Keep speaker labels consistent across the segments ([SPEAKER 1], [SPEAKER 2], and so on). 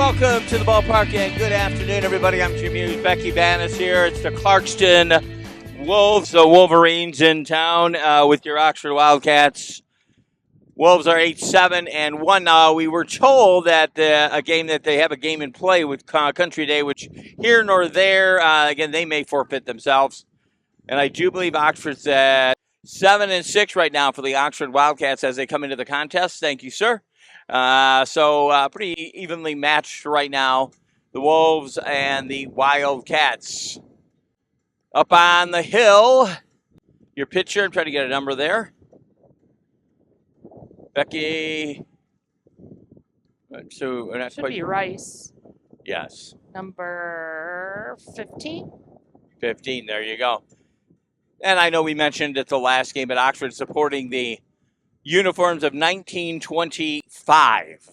[SPEAKER 1] welcome to the ballpark and good afternoon, everybody. I'm Jim Hughes. Becky Bannis here. It's the Clarkston Wolves, the Wolverines in town with your Oxford Wildcats. Wolves are 8-7-1. We were told that a game that they have a game in play with Country Day, which here nor there, again, they may forfeit themselves. And I do believe Oxford's at 7-6 right now for the Oxford Wildcats as they come into the contest. Thank you, sir. So pretty evenly matched right now, the Wolves and the Wildcats. Up on the hill, your pitcher, I'm trying to get a number there. Becky. So
[SPEAKER 2] should be Rice.
[SPEAKER 1] Yes.
[SPEAKER 2] Number 15.
[SPEAKER 1] 15, there you go. And I know we mentioned at the last game at Oxford supporting the uniforms of 1925.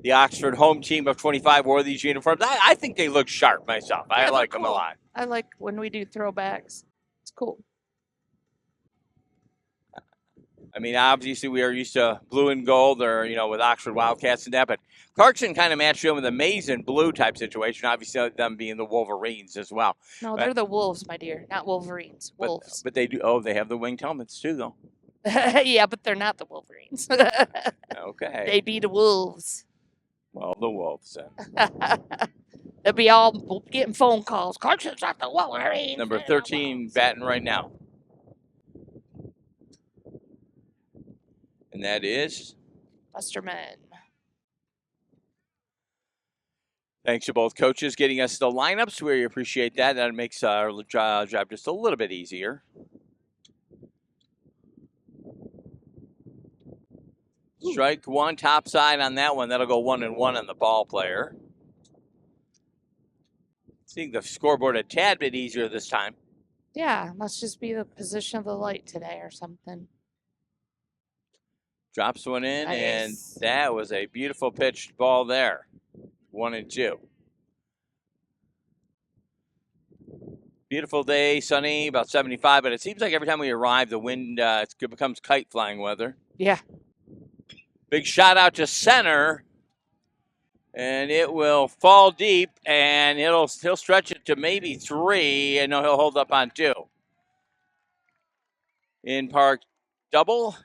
[SPEAKER 1] The Oxford home team of 25 wore these uniforms. I think they look sharp myself. I like them a lot.
[SPEAKER 2] I like when we do throwbacks. It's cool.
[SPEAKER 1] I mean, obviously we are used to blue and gold or, with Oxford Wildcats and that, but Clarkston kind of matched them with a maize and blue type situation, obviously them being the Wolverines as well.
[SPEAKER 2] No, they're the Wolves, my dear, not Wolverines. Wolves.
[SPEAKER 1] But they do, they have the winged helmets too, though.
[SPEAKER 2] Yeah, but they're not the Wolverines.
[SPEAKER 1] Okay.
[SPEAKER 2] They be the Wolves.
[SPEAKER 1] Well, the Wolves then.
[SPEAKER 2] They'll be all getting phone calls. Clarkston's not the Wolverines.
[SPEAKER 1] Number 13 batting right now. And that is?
[SPEAKER 2] Westerman.
[SPEAKER 1] Thanks to both coaches getting us the lineups. We appreciate that. That makes our job just a little bit easier. Strike one, top side on that one. That'll go 1-1 on the ball player. Seeing the scoreboard a tad bit easier this time.
[SPEAKER 2] Yeah, must just be the position of the light today or something.
[SPEAKER 1] Drops one in,
[SPEAKER 2] Nice.
[SPEAKER 1] And that was a beautiful pitched ball there. 1-2. Beautiful day, sunny, about 75, but it seems like every time we arrive, the wind it becomes kite flying weather.
[SPEAKER 2] Yeah.
[SPEAKER 1] Big shot out to center, and it will fall deep, and he'll stretch it to maybe 3, and he'll hold up on 2. In park double.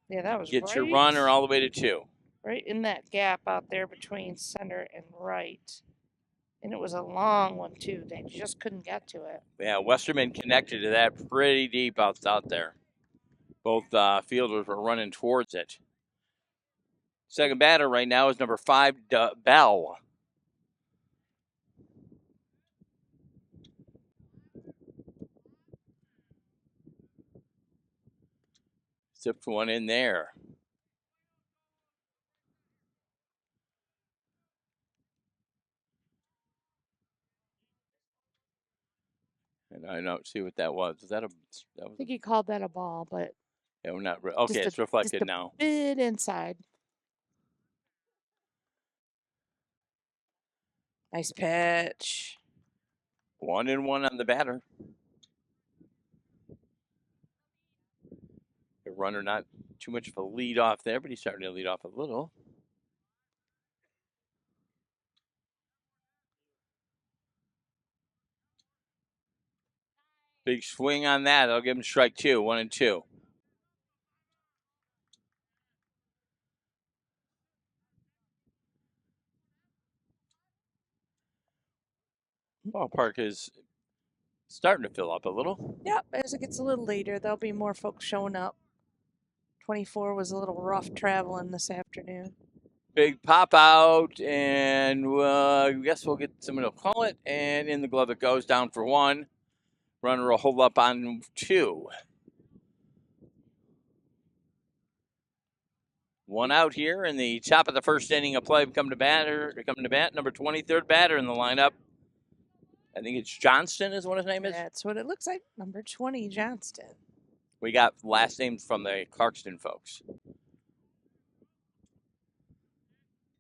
[SPEAKER 2] Yeah, that was
[SPEAKER 1] Gets
[SPEAKER 2] right.
[SPEAKER 1] your runner all the way to 2.
[SPEAKER 2] Right in that gap out there between center and right. And it was a long one, too. They just couldn't get to it.
[SPEAKER 1] Yeah, Westerman connected to that pretty deep out there. Both fielders were running towards it. Second batter right now is number 5, Bell. Zipped one in there. And I don't see what that was. Is that a?
[SPEAKER 2] I think he called that a ball, but
[SPEAKER 1] yeah, we're not. Okay, it's reflected
[SPEAKER 2] just
[SPEAKER 1] now.
[SPEAKER 2] Bit inside. Nice pitch.
[SPEAKER 1] 1-1 on the batter. The runner not too much of a lead off there, but he's starting to lead off a little. Big swing on that. I'll give him strike 2, 1-2. Ballpark is starting to fill up a little.
[SPEAKER 2] Yep, as it gets a little later, there'll be more folks showing up. 24 was a little rough traveling this afternoon.
[SPEAKER 1] Big pop out, and I guess we'll get someone to call it. And in the glove it goes, down for 1. Runner will hold up on 2. 1 out here in the top of the first inning of play. Coming to bat, number 23rd batter in the lineup. I think it's Johnston is what his name is.
[SPEAKER 2] That's what it looks like. Number 20, Johnston.
[SPEAKER 1] We got last names from the Clarkston folks.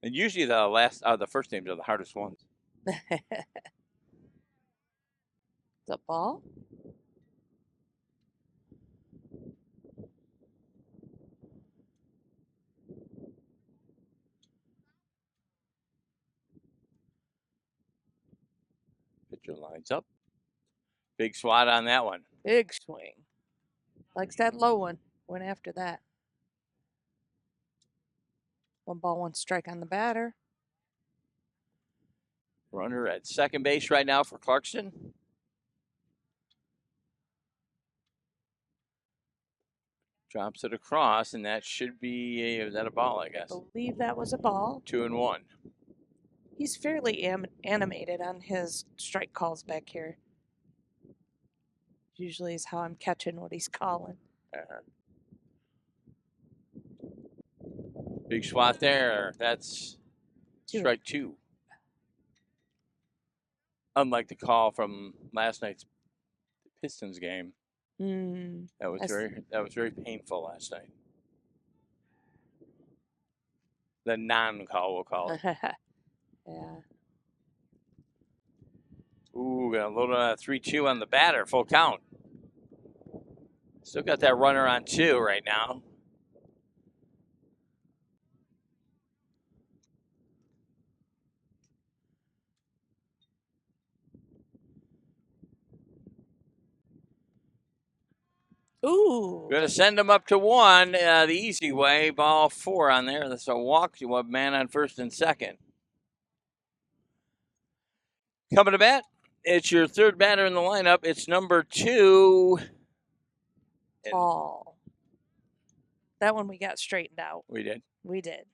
[SPEAKER 1] And usually the first names are the hardest ones.
[SPEAKER 2] The ball?
[SPEAKER 1] Pitcher lines up. Big swat on that one.
[SPEAKER 2] Big swing. Likes that low one. Went after that. 1 ball, 1 strike on the batter.
[SPEAKER 1] Runner at second base right now for Clarkston. Drops it across, and that should be is that a ball, I guess?
[SPEAKER 2] I believe that was a ball.
[SPEAKER 1] 2-1.
[SPEAKER 2] He's fairly animated on his strike calls back here. Usually is how I'm catching what he's calling.
[SPEAKER 1] Big swat there. That's strike 2. Unlike the call from last night's Pistons game. That was very painful last night. The non-call, we'll call it.
[SPEAKER 2] Yeah.
[SPEAKER 1] Ooh, gonna load on a 3-2 on the batter, full count. Still got that runner on 2 right now.
[SPEAKER 2] Ooh.
[SPEAKER 1] Going to send him up to 1 the easy way. Ball 4 on there. That's a walk. You want man on first and second. Coming to bat, it's your third batter in the lineup. It's number 2.
[SPEAKER 2] Paul. That one we got straightened out.
[SPEAKER 1] We did.
[SPEAKER 2] We did.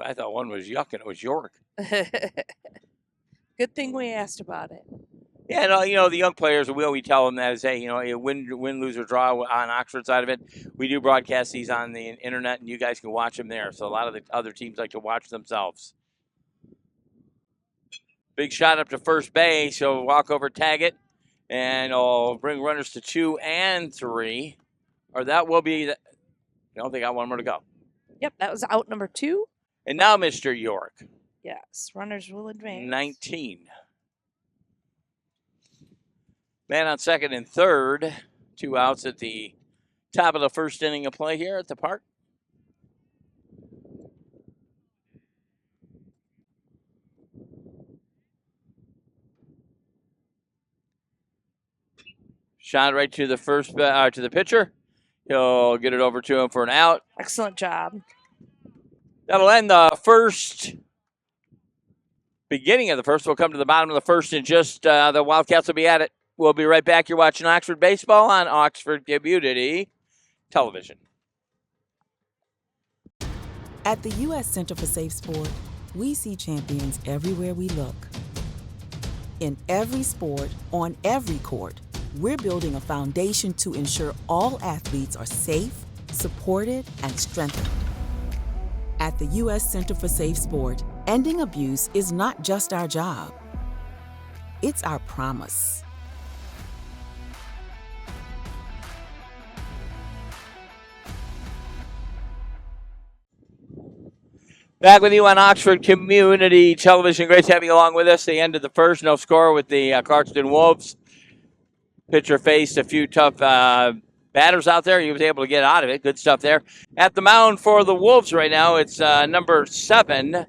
[SPEAKER 1] I thought one was Yuck and it was York.
[SPEAKER 2] Good thing we asked about it.
[SPEAKER 1] Yeah, no, the young players, we always tell them that is, hey, win, lose, or draw on Oxford side of it. We do broadcast these on the internet, and you guys can watch them there. So a lot of the other teams like to watch themselves. Big shot up to first base. He'll walk over, tag it, and I'll bring runners to 2 and 3. Or that will be, no, they got one more to go.
[SPEAKER 2] Yep, that was out number 2.
[SPEAKER 1] And now Mr. York.
[SPEAKER 2] Yes, runners will advance.
[SPEAKER 1] 19. Man on second and third. 2 outs at the top of the first inning of play here at the park. Shot right to the to the pitcher. He'll get it over to him for an out.
[SPEAKER 2] Excellent job.
[SPEAKER 1] That'll end the first. Beginning of the first. We'll come to the bottom of the first and just the Wildcats will be at it. We'll be right back. You're watching Oxford Baseball on Oxford Community Television.
[SPEAKER 3] At the U.S. Center for Safe Sport, we see champions everywhere we look. In every sport, on every court, we're building a foundation to ensure all athletes are safe, supported, and strengthened. At the U.S. Center for Safe Sport, ending abuse is not just our job. It's our promise.
[SPEAKER 1] Back with you on Oxford Community Television. Great to have you along with us. The end of the first, no score with the Clarkston Wolves. Pitcher faced a few tough batters out there. He was able to get out of it. Good stuff there. At the mound for the Wolves right now, it's number 7.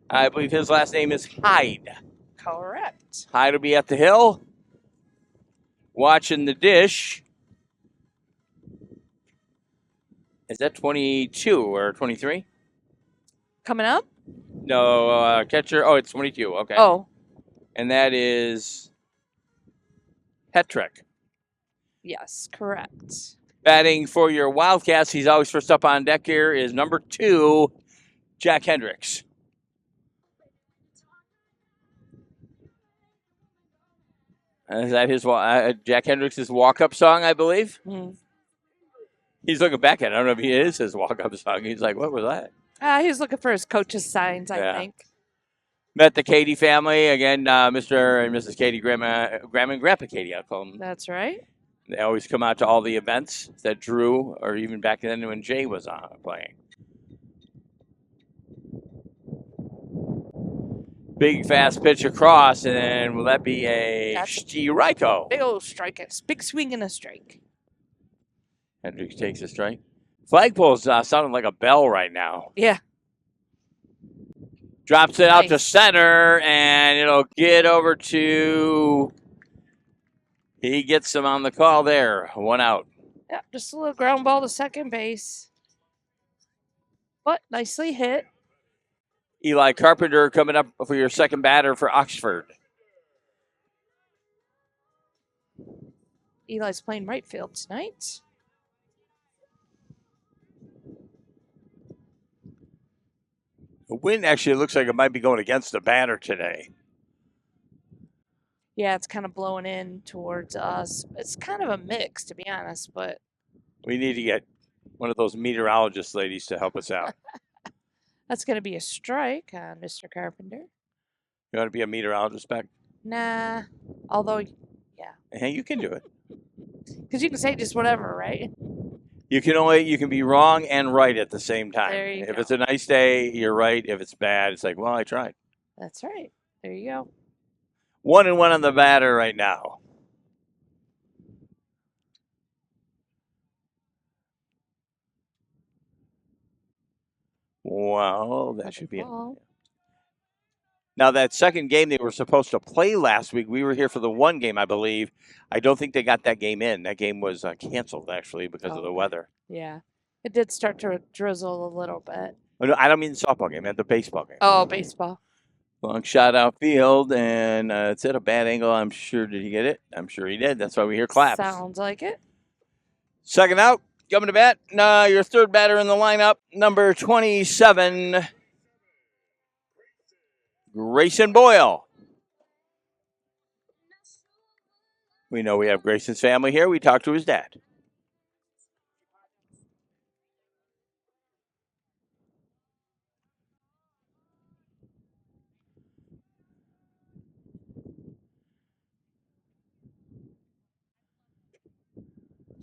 [SPEAKER 1] I believe his last name is Hyde.
[SPEAKER 2] Correct.
[SPEAKER 1] Hyde will be at the hill, watching the dish. Is that 22 or 23?
[SPEAKER 2] Coming up?
[SPEAKER 1] No, catcher. Oh, it's 22. Okay.
[SPEAKER 2] Oh.
[SPEAKER 1] And that is Hetrick.
[SPEAKER 2] Yes, correct.
[SPEAKER 1] Batting for your Wildcats, he's always first up on deck here, is number 2, Jack Hendricks. Is that his Jack Hendricks' walk-up song, I believe?
[SPEAKER 2] Mm-hmm.
[SPEAKER 1] He's looking back at it. I don't know if it is his walk-up song. He's like, what was that?
[SPEAKER 2] He was looking for his coach's signs, I think.
[SPEAKER 1] Met the Katie family. Again, Mr. and Mrs. Katie, Grandma and Grandpa Katie, I'll call them.
[SPEAKER 2] That's right.
[SPEAKER 1] They always come out to all the events that Drew, or even back then when Jay was playing. Big fast pitch across, and then will that be a strike?
[SPEAKER 2] Big old strike. Big swing and a strike.
[SPEAKER 1] Hendricks takes a strike. Flagpole's sounding like a bell right now.
[SPEAKER 2] Yeah.
[SPEAKER 1] Drops it out to
[SPEAKER 2] Nice.
[SPEAKER 1] center, and it'll get over to... He gets him on the call there. 1 out.
[SPEAKER 2] Yeah, just a little ground ball to second base. But nicely hit.
[SPEAKER 1] Eli Carpenter coming up for your second batter for Oxford.
[SPEAKER 2] Eli's playing right field tonight.
[SPEAKER 1] The wind actually looks like it might be going against the batter today.
[SPEAKER 2] Yeah, it's kind of blowing in towards us. It's kind of a mix, to be honest, but
[SPEAKER 1] We need to get one of those meteorologist ladies to help us out.
[SPEAKER 2] that's going to be a strike on Mr. Carpenter.
[SPEAKER 1] You want to be a meteorologist, Beck?
[SPEAKER 2] Nah, although,
[SPEAKER 1] Hey, you can do it.
[SPEAKER 2] because you can say just whatever, right?
[SPEAKER 1] You can be wrong and right at the same time.
[SPEAKER 2] There you
[SPEAKER 1] If
[SPEAKER 2] go.
[SPEAKER 1] it's a nice day, you're right. If it's bad, it's like, well, I tried.
[SPEAKER 2] That's right. There you go.
[SPEAKER 1] 1-1 on the batter right now. Well, that should be it.
[SPEAKER 2] Ball.
[SPEAKER 1] Now, that second game they were supposed to play last week, we were here for the one game, I believe. I don't think they got that game in. That game was canceled, actually, because of the
[SPEAKER 2] Okay.
[SPEAKER 1] weather.
[SPEAKER 2] Yeah. It did start to drizzle a little bit.
[SPEAKER 1] Oh, no, I don't mean the softball game. I meant the baseball game.
[SPEAKER 2] Oh, baseball.
[SPEAKER 1] Long shot outfield, and it's at a bad angle. I'm sure. Did he get it? I'm sure he did. That's why we hear claps.
[SPEAKER 2] Sounds like it.
[SPEAKER 1] Second out, coming to bat. Your third batter in the lineup, number 27, Grayson Boyle. We know we have Grayson's family here. We talked to his dad.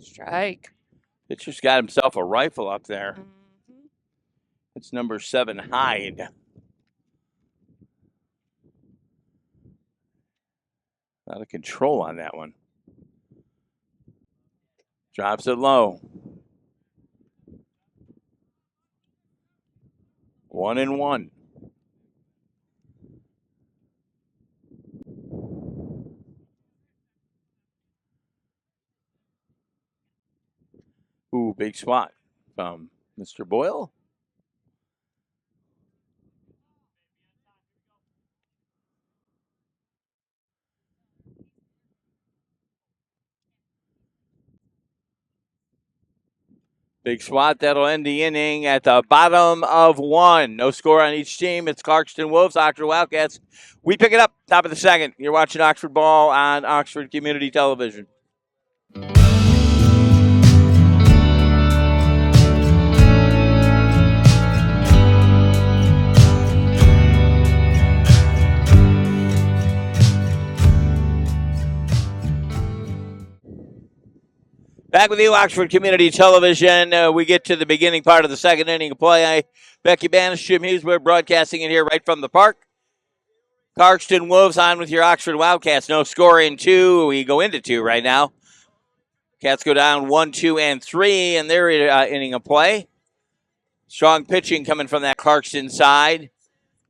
[SPEAKER 2] Strike.
[SPEAKER 1] Pitcher's got himself a rifle up there.
[SPEAKER 2] Mhm.
[SPEAKER 1] It's number 7, Hyde. Out of control on that one. Drops it low. 1-1. Ooh, big swat from Mr. Boyle. Big swat. That'll end the inning at the bottom of 1. No score on each team. It's Clarkston Wolves, Oxford Wildcats. We pick it up, top of the second. You're watching Oxford Ball on Oxford Community Television. Back with you, Oxford Community Television. We get to the beginning part of the second inning of play. Becky Bannis, Jim Hughes, we're broadcasting it here right from the park. Clarkston Wolves on with your Oxford Wildcats. No score in 2. We go into 2 right now. Cats go down 1, 2, and 3 in their inning of play. Strong pitching coming from that Clarkston side.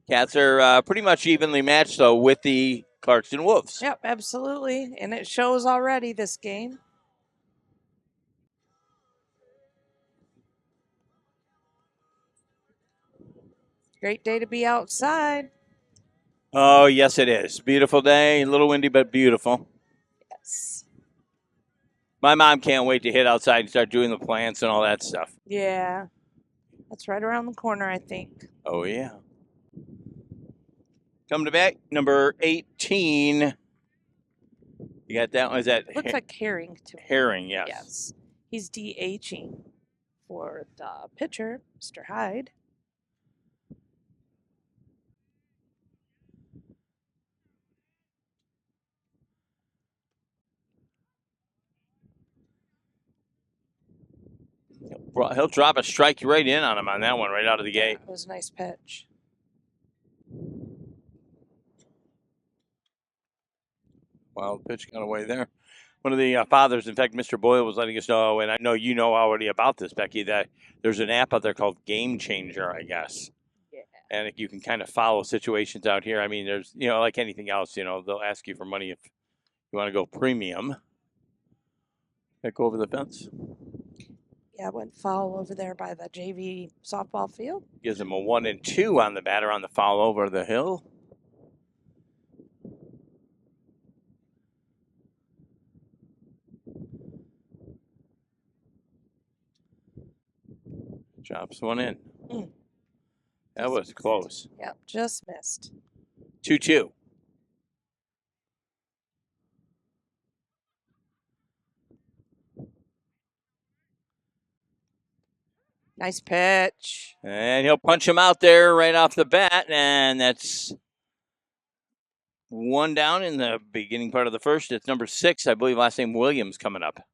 [SPEAKER 1] Cats are pretty much evenly matched, though, with the Clarkston Wolves.
[SPEAKER 2] Yep, absolutely. And it shows already this game. Great day to be outside.
[SPEAKER 1] Oh, yes, it is. Beautiful day. A little windy, but beautiful.
[SPEAKER 2] Yes.
[SPEAKER 1] My mom can't wait to hit outside and start doing the plants and all that stuff.
[SPEAKER 2] Yeah. That's right around the corner, I think.
[SPEAKER 1] Oh, yeah. Coming to bat, number 18. You got that one? Is that
[SPEAKER 2] Looks like Herring to me.
[SPEAKER 1] Herring? Yes.
[SPEAKER 2] Yes. He's DHing for the pitcher, Mr. Hyde.
[SPEAKER 1] He'll drop a strike right in on him on that one, right out of the gate.
[SPEAKER 2] It was a nice pitch.
[SPEAKER 1] Wild pitch got away there. One of the fathers, in fact, Mr. Boyle was letting us know, and I know you know already about this, Becky, that there's an app out there called Game Changer, I guess.
[SPEAKER 2] Yeah.
[SPEAKER 1] And you can kind of follow situations out here. I mean, there's, like anything else, they'll ask you for money if you want to go premium. Go over the fence.
[SPEAKER 2] Yeah, went foul over there by the JV softball field.
[SPEAKER 1] Gives him a 1-2 on the batter on the foul over the hill. Chops one in. That was close.
[SPEAKER 2] Yep, just missed.
[SPEAKER 1] 2-2.
[SPEAKER 2] Nice pitch.
[SPEAKER 1] And he'll punch him out there right off the bat, and that's one down in the beginning part of the first. It's number 6, I believe, last name Williams coming up.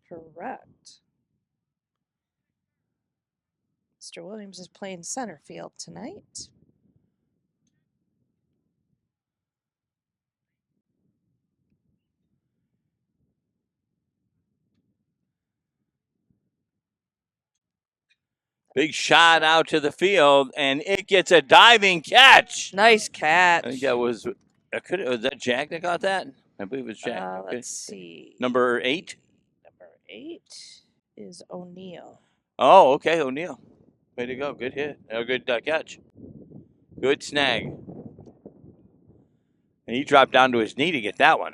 [SPEAKER 2] Correct. Mr. Williams is playing center field tonight.
[SPEAKER 1] Big shot out to the field, and it gets a diving catch.
[SPEAKER 2] Nice catch.
[SPEAKER 1] I think that was that Jack that got that? I believe it was Jack. Okay.
[SPEAKER 2] Let's see.
[SPEAKER 1] Number 8?
[SPEAKER 2] Number 8 is O'Neill.
[SPEAKER 1] Oh, okay, O'Neill. Way to go. Good hit. A good catch. Good snag. And he dropped down to his knee to get that one.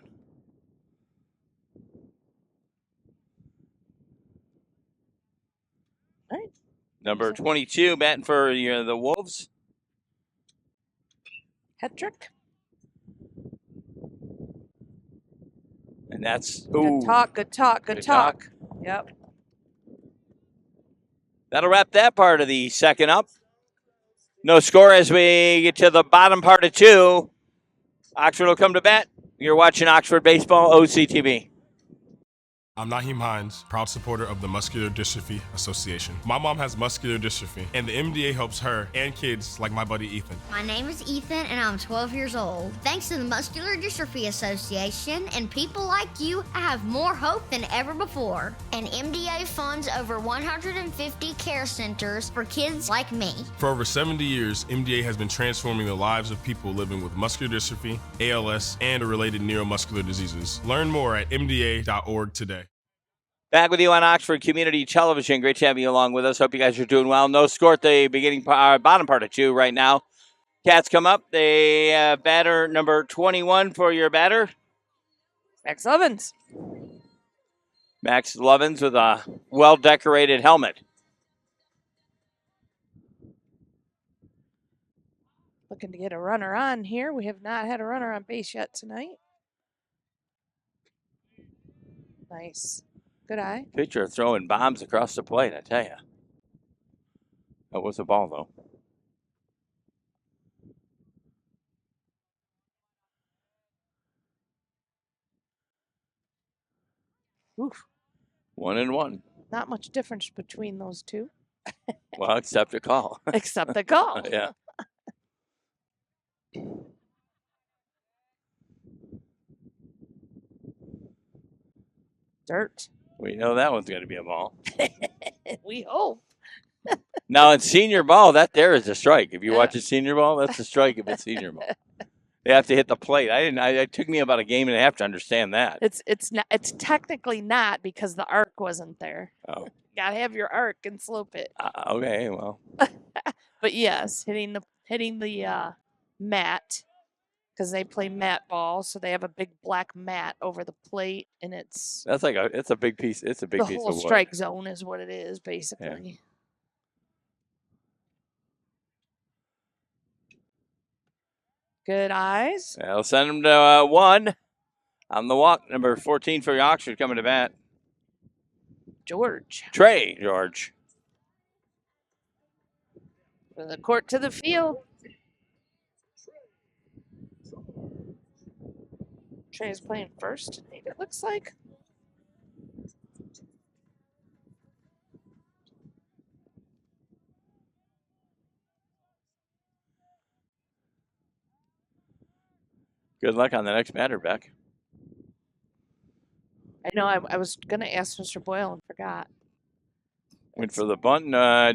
[SPEAKER 2] All right.
[SPEAKER 1] Number 22, batting for the Wolves.
[SPEAKER 2] Hat trick.
[SPEAKER 1] And that's
[SPEAKER 2] Good talk. Yep.
[SPEAKER 1] That'll wrap that part of the second up. No score as we get to the bottom part of 2. Oxford will come to bat. You're watching Oxford Baseball, OCTV.
[SPEAKER 4] I'm Naheem Hines, proud supporter of the Muscular Dystrophy Association. My mom has muscular dystrophy, and the MDA helps her and kids like my buddy Ethan.
[SPEAKER 5] My name is Ethan, and I'm 12 years old. Thanks to the Muscular Dystrophy Association and people like you, I have more hope than ever before. And MDA funds over 150 care centers for kids like me.
[SPEAKER 4] For over 70 years, MDA has been transforming the lives of people living with muscular dystrophy, ALS, and related neuromuscular diseases. Learn more at mda.org today.
[SPEAKER 1] Back with you on Oxford Community Television. Great to have you along with us. Hope you guys are doing well. No score at the bottom part of 2 right now. Cats come up. They batter number 21 for your batter.
[SPEAKER 2] Max Lovins.
[SPEAKER 1] Max Lovins with a well-decorated helmet.
[SPEAKER 2] Looking to get a runner on here. We have not had a runner on base yet tonight. Nice. Good eye.
[SPEAKER 1] Pitcher throwing bombs across the plate, I tell you. That was a ball, though.
[SPEAKER 2] Oof.
[SPEAKER 1] 1-1.
[SPEAKER 2] Not much difference between those two.
[SPEAKER 1] Well, except a call.
[SPEAKER 2] Except the call.
[SPEAKER 1] Yeah.
[SPEAKER 2] Dirt.
[SPEAKER 1] We know that one's going to be a ball.
[SPEAKER 2] We hope.
[SPEAKER 1] Now, in senior ball, that there is a strike. If you watch a senior ball, that's a strike if it's senior ball. They have to hit the plate. It took me about a game and a half to understand that.
[SPEAKER 2] It's technically not because the arc wasn't there.
[SPEAKER 1] Oh.
[SPEAKER 2] Gotta have your arc and slope it.
[SPEAKER 1] Okay, well.
[SPEAKER 2] But yes, hitting the mat, because they play mat ball, so they have a big black mat over the plate, and it's
[SPEAKER 1] It's a big piece. It's a big
[SPEAKER 2] the
[SPEAKER 1] piece
[SPEAKER 2] whole
[SPEAKER 1] of wood.
[SPEAKER 2] strike zone is what it is basically.
[SPEAKER 1] Yeah.
[SPEAKER 2] Good eyes.
[SPEAKER 1] I'll send him to 1 on the walk. Number 14 for Oxford coming to bat.
[SPEAKER 2] George.
[SPEAKER 1] Trey George.
[SPEAKER 2] From the court to the field. Trey's playing first tonight, it looks like.
[SPEAKER 1] Good luck on the next batter, Beck.
[SPEAKER 2] I know I was going to ask Mr. Boyle and forgot.
[SPEAKER 1] Went for the bunt,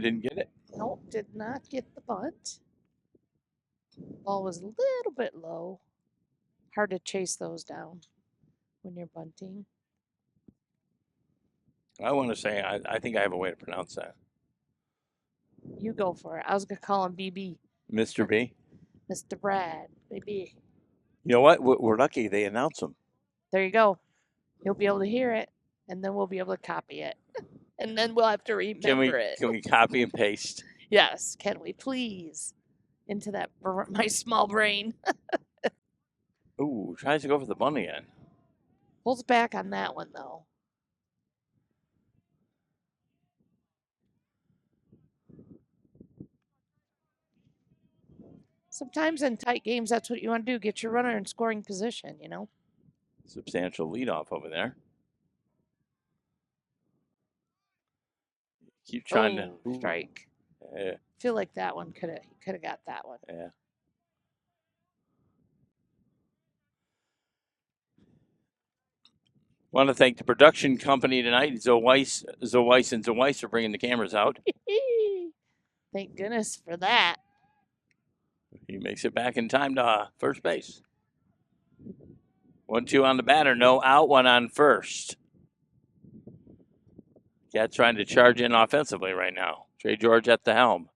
[SPEAKER 1] didn't get it.
[SPEAKER 2] Nope, did not get the bunt. Ball was a little bit low. Hard to chase those down when you're bunting.
[SPEAKER 1] I want to say, I think I have a way to pronounce that.
[SPEAKER 2] You go for it. I was going to call him BB.
[SPEAKER 1] Mr. B.
[SPEAKER 2] Mr. Brad. BB.
[SPEAKER 1] You know what? We're lucky they announce him.
[SPEAKER 2] There you go. You'll be able to hear it, and then we'll be able to copy it. And then we'll have to remember it.
[SPEAKER 1] Can we copy and paste?
[SPEAKER 2] Yes. Can we please? Into that my small brain.
[SPEAKER 1] Ooh, tries to go for the bunt again.
[SPEAKER 2] Pulls back on that one, though. Sometimes in tight games, that's what you want to do. Get your runner in scoring position, you know?
[SPEAKER 1] Substantial leadoff over there. Keep trying to
[SPEAKER 2] strike.
[SPEAKER 1] Yeah.
[SPEAKER 2] Feel like that one could have got that one.
[SPEAKER 1] Yeah. Want to thank the production company tonight, Zoe Weiss and Zoe Weiss for bringing the cameras out.
[SPEAKER 2] Thank goodness for that.
[SPEAKER 1] He makes it back in time to first base. 1-2 on the batter, no out, one on first. Cats trying to charge in offensively right now. Trey George at the helm.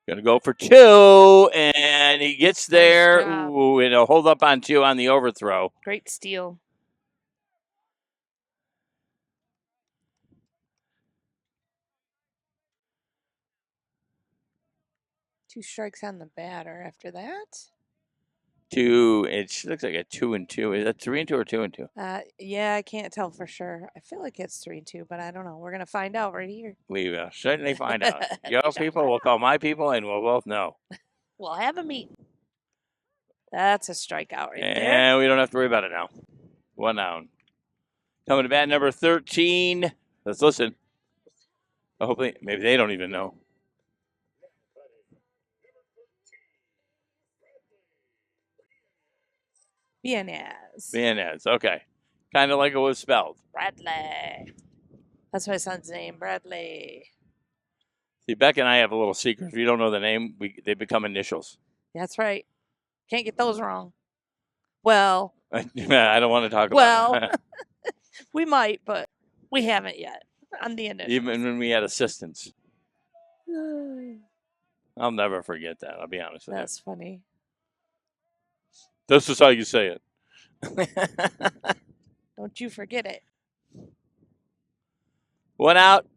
[SPEAKER 1] Gonna go for two, and he gets there.
[SPEAKER 2] Nice job.
[SPEAKER 1] Ooh, and a hold up on two on the overthrow.
[SPEAKER 2] Great steal. Two strikes on the batter after that.
[SPEAKER 1] Two. It looks like a 2-2. Is that 3-2 or 2-2?
[SPEAKER 2] Yeah, I can't tell for sure. I feel like it's 3-2, but I don't know. We're gonna find out right here.
[SPEAKER 1] We will certainly find out.
[SPEAKER 2] We
[SPEAKER 1] Your
[SPEAKER 2] shall
[SPEAKER 1] people
[SPEAKER 2] find
[SPEAKER 1] will call my people, and we'll both know.
[SPEAKER 2] We'll have a meeting. That's a strikeout right there.
[SPEAKER 1] And we don't have to worry about it now. One down. Coming to bat number 13. Let's listen. Hopefully, maybe they don't even know. Vienez. Okay. Kind of like it was spelled.
[SPEAKER 2] Bradley. That's my son's name, Bradley.
[SPEAKER 1] See, Beck and I have a little secret. If you don't know the name, they become initials.
[SPEAKER 2] That's right. Can't get those wrong. Well,
[SPEAKER 1] I don't want to talk about it.
[SPEAKER 2] we might, but we haven't yet on the initials.
[SPEAKER 1] Even when we had assistants. I'll never forget that. I'll be honest with
[SPEAKER 2] That's funny.
[SPEAKER 1] you. This is how you say it.
[SPEAKER 2] Don't you forget it.
[SPEAKER 1] One out.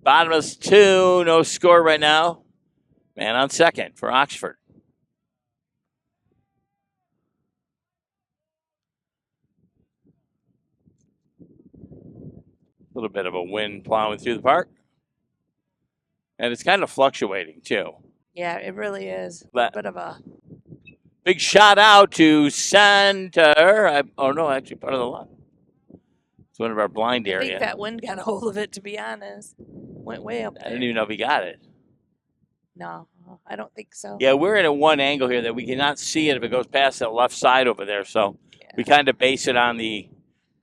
[SPEAKER 1] Bottomless 2. No score right now. Man on second for Oxford. A little bit of a wind plowing through the park. And it's kind of fluctuating, too.
[SPEAKER 2] Yeah, it really is. A bit of a...
[SPEAKER 1] Big shot out to center. Actually part of the lot. It's one of our blind
[SPEAKER 2] I
[SPEAKER 1] area.
[SPEAKER 2] think that wind got a hold of it, to be honest. Went way up there.
[SPEAKER 1] I didn't even know if he got it.
[SPEAKER 2] No, I don't think so.
[SPEAKER 1] Yeah, we're in a one angle here that we cannot see it if it goes past that left side over there. So we kind of base it on the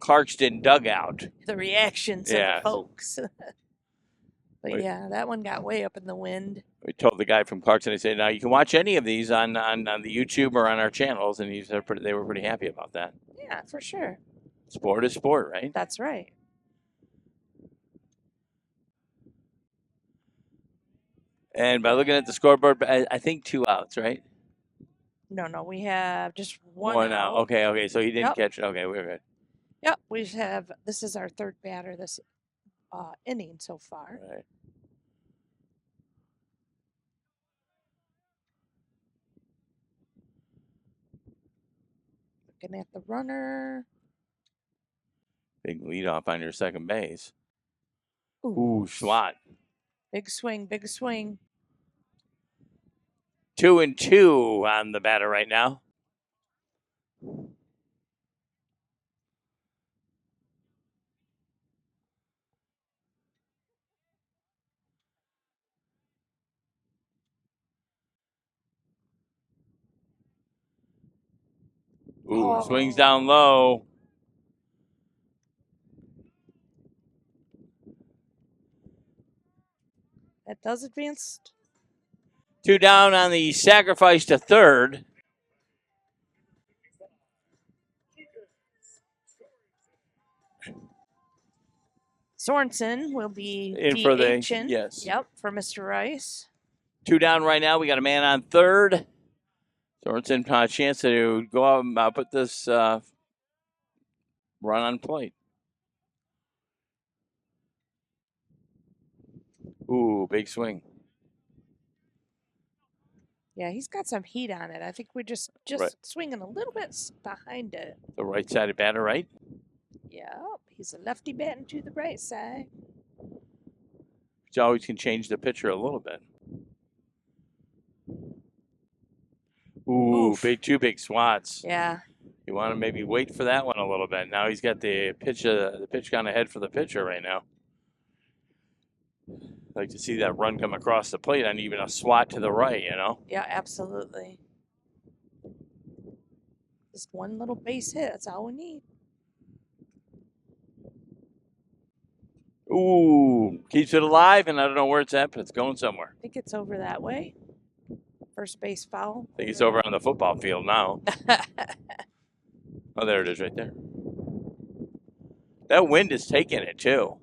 [SPEAKER 1] Clarkston dugout.
[SPEAKER 2] The reactions of the folks. But
[SPEAKER 1] Wait.
[SPEAKER 2] yeah, that one got way up in the wind.
[SPEAKER 1] We told the guy from Clarkston, he said, now you can watch any of these on the YouTube or on our channels. And they were pretty happy about that.
[SPEAKER 2] Yeah, for sure.
[SPEAKER 1] Sport is sport, right?
[SPEAKER 2] That's right.
[SPEAKER 1] And by looking at the scoreboard, I think 2 outs, right?
[SPEAKER 2] No, we have just one out.
[SPEAKER 1] Okay, so he didn't catch it. Okay, we're good.
[SPEAKER 2] Yep, we have, this is our third batter this inning so far.
[SPEAKER 1] Right.
[SPEAKER 2] Looking at the runner.
[SPEAKER 1] Big leadoff on your second base.
[SPEAKER 2] Ooh,
[SPEAKER 1] swat.
[SPEAKER 2] Big swing, big swing.
[SPEAKER 1] 2-2 on the batter right now. Ooh, swings down low.
[SPEAKER 2] That does advance.
[SPEAKER 1] 2 down on the sacrifice to third.
[SPEAKER 2] Sorensen will be
[SPEAKER 1] In for the
[SPEAKER 2] DHing.
[SPEAKER 1] yes.
[SPEAKER 2] Yep, for Mr. Rice.
[SPEAKER 1] 2 down right now. We got a man on third. Sorensen a chance to go out and put this run on plate. Ooh, big swing.
[SPEAKER 2] Yeah, he's got some heat on it. I think we're just
[SPEAKER 1] Right.
[SPEAKER 2] swinging a little bit behind it.
[SPEAKER 1] The right-sided batter, right?
[SPEAKER 2] Yep, he's a lefty batting to the right side.
[SPEAKER 1] Which always can change the pitcher a little bit. Ooh,
[SPEAKER 2] Oof.
[SPEAKER 1] two big swats.
[SPEAKER 2] Yeah.
[SPEAKER 1] You want to maybe wait for that one a little bit. Now he's got the pitch kind of head for the pitcher right now. Like to see that run come across the plate on even a swat to the right, you know?
[SPEAKER 2] Yeah, absolutely. Just one little base hit. That's all we need.
[SPEAKER 1] Ooh, keeps it alive, and I don't know where it's at, but it's going somewhere.
[SPEAKER 2] I think it's over that way. First base foul.
[SPEAKER 1] I think it's over on the football field now. Oh, there it is right there. That wind is taking it, too.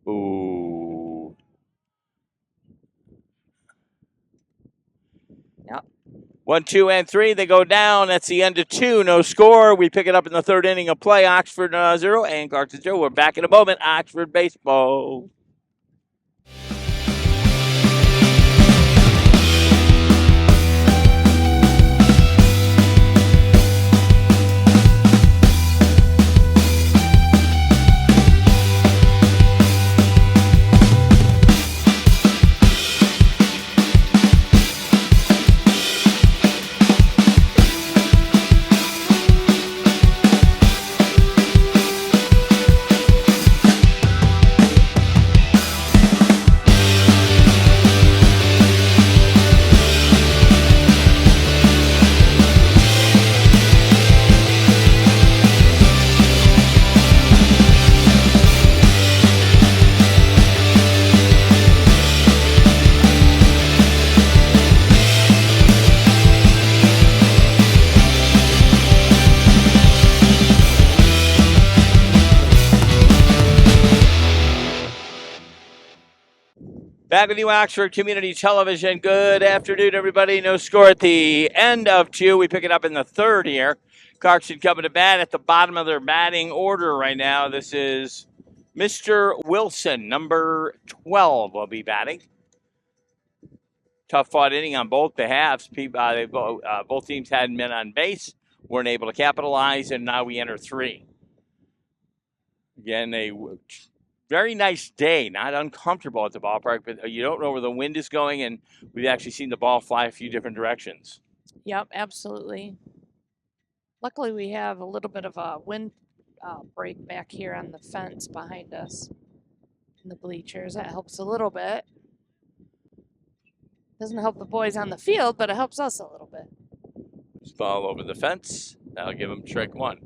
[SPEAKER 1] Ooh.
[SPEAKER 2] Yep.
[SPEAKER 1] 1, 2, and 3. They go down. That's the end of 2. No score. We pick it up in the third inning of play. Oxford 0 and Clarkston 0. We're back in a moment. Oxford baseball. Back with you, Oxford Community Television. Good afternoon, everybody. No score at the end of 2. We pick it up in the third here. Clarkston coming to bat at the bottom of their batting order right now. This is Mr. Wilson, number 12, will be batting. Tough fought inning on both behalves. Both teams hadn't been on base, weren't able to capitalize, and now we enter 3. Again, a very nice day, not uncomfortable at the ballpark, but you don't know where the wind is going, and we've actually seen the ball fly a few different directions.
[SPEAKER 2] Yep, absolutely. Luckily, we have a little bit of a wind break back here on the fence behind us in the bleachers. That helps a little bit. Doesn't help the boys on the field, but it helps us a little bit.
[SPEAKER 1] Just ball over the fence. That'll give them trick 1.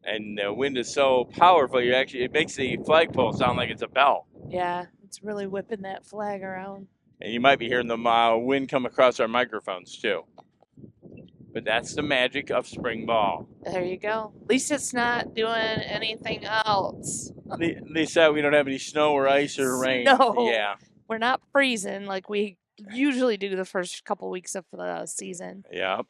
[SPEAKER 1] And the wind is so powerful, it makes the flagpole sound like it's a bell.
[SPEAKER 2] Yeah, it's really whipping that flag around.
[SPEAKER 1] And you might be hearing the wind come across our microphones, too. But that's the magic of spring ball.
[SPEAKER 2] There you go. At least it's not doing anything else.
[SPEAKER 1] They said we don't have any snow or ice or rain.
[SPEAKER 2] No.
[SPEAKER 1] Yeah.
[SPEAKER 2] We're not freezing like we usually do the first couple weeks of the season.
[SPEAKER 1] Yep.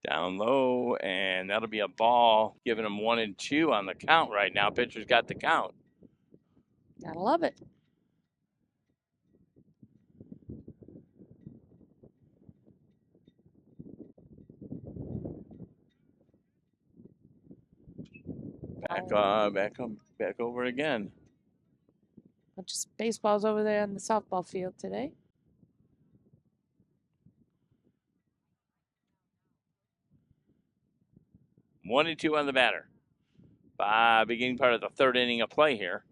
[SPEAKER 1] Down low, and that'll be a ball, giving them 1 and 2 on the count right now. Pitcher's got the count.
[SPEAKER 2] Gotta love it.
[SPEAKER 1] Back over again.
[SPEAKER 2] Bunch of baseballs over there on the softball field today.
[SPEAKER 1] One and 2 on the batter. Beginning part of the third inning of play here.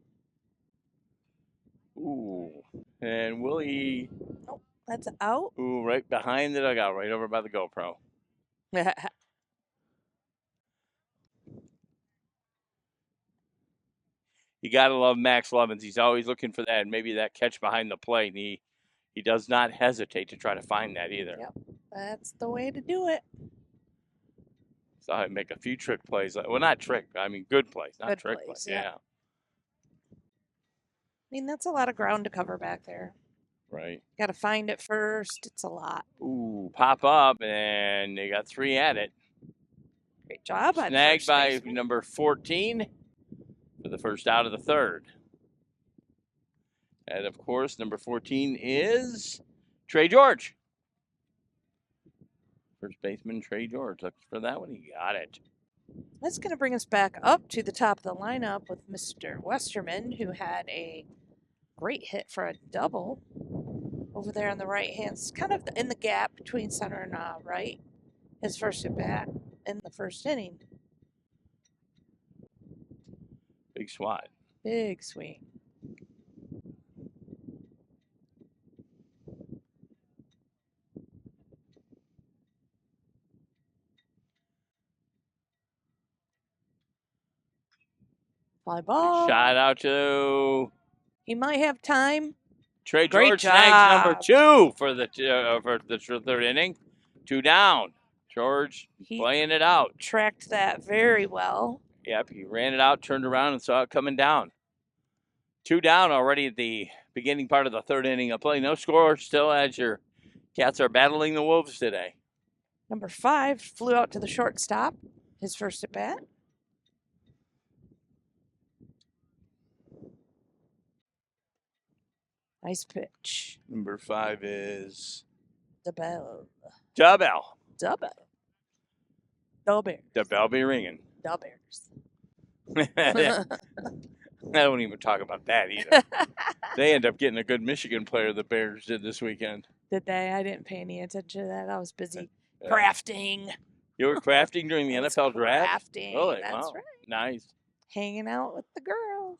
[SPEAKER 1] Ooh. And Willie.
[SPEAKER 2] Oh, that's out.
[SPEAKER 1] Ooh, right behind the dugout, right over by the GoPro. You got to love Max Lovins. He's always looking for that, maybe that catch behind the plate. And he does not hesitate to try to find that either.
[SPEAKER 2] Yep, that's the way to do it.
[SPEAKER 1] So I make a few trick plays. Well, not trick. I mean, good plays, not
[SPEAKER 2] Good
[SPEAKER 1] trick
[SPEAKER 2] plays,
[SPEAKER 1] plays.
[SPEAKER 2] yeah.
[SPEAKER 1] Yeah.
[SPEAKER 2] I mean, that's a lot of ground to cover back there.
[SPEAKER 1] Right.
[SPEAKER 2] Got to find it first. It's a lot.
[SPEAKER 1] Ooh, pop up, and they got 3 at it.
[SPEAKER 2] Great job.
[SPEAKER 1] Snagged by number 14 for the first out of the third. And, of course, number 14 is Trey George. First baseman Trey George. Looks for that one. He got it.
[SPEAKER 2] That's going to bring us back up to the top of the lineup with Mr. Westerman, who had a great hit for a double over there on the right hand. It's kind of in the gap between center and right. His first at bat in the first inning.
[SPEAKER 1] Big swat.
[SPEAKER 2] Big swing. Fly ball.
[SPEAKER 1] Shot out to
[SPEAKER 2] He might have time.
[SPEAKER 1] Trey
[SPEAKER 2] Great
[SPEAKER 1] George. Snags number
[SPEAKER 2] job.
[SPEAKER 1] 2 for the third inning. 2 down. George
[SPEAKER 2] He
[SPEAKER 1] playing it out.
[SPEAKER 2] tracked that very well.
[SPEAKER 1] Yep, he ran it out, turned around, and saw it coming down. 2 down already at the beginning part of the third inning of play. No score still as your Cats are battling the Wolves today.
[SPEAKER 2] Number 5 flew out to the shortstop. His first at bat. Nice pitch.
[SPEAKER 1] Number 5 is
[SPEAKER 2] The bell.
[SPEAKER 1] Da Bell.
[SPEAKER 2] Double. Double bears.
[SPEAKER 1] The bell be ringing.
[SPEAKER 2] Double bears.
[SPEAKER 1] I don't even talk about that either. They end up getting a good Michigan player the Bears did this weekend.
[SPEAKER 2] Did they? I didn't pay any attention to that. I was busy crafting.
[SPEAKER 1] You were crafting during the
[SPEAKER 2] I was
[SPEAKER 1] NFL draft?
[SPEAKER 2] crafting.
[SPEAKER 1] Really?
[SPEAKER 2] That's
[SPEAKER 1] Wow.
[SPEAKER 2] right.
[SPEAKER 1] Nice.
[SPEAKER 2] Hanging out with the girls.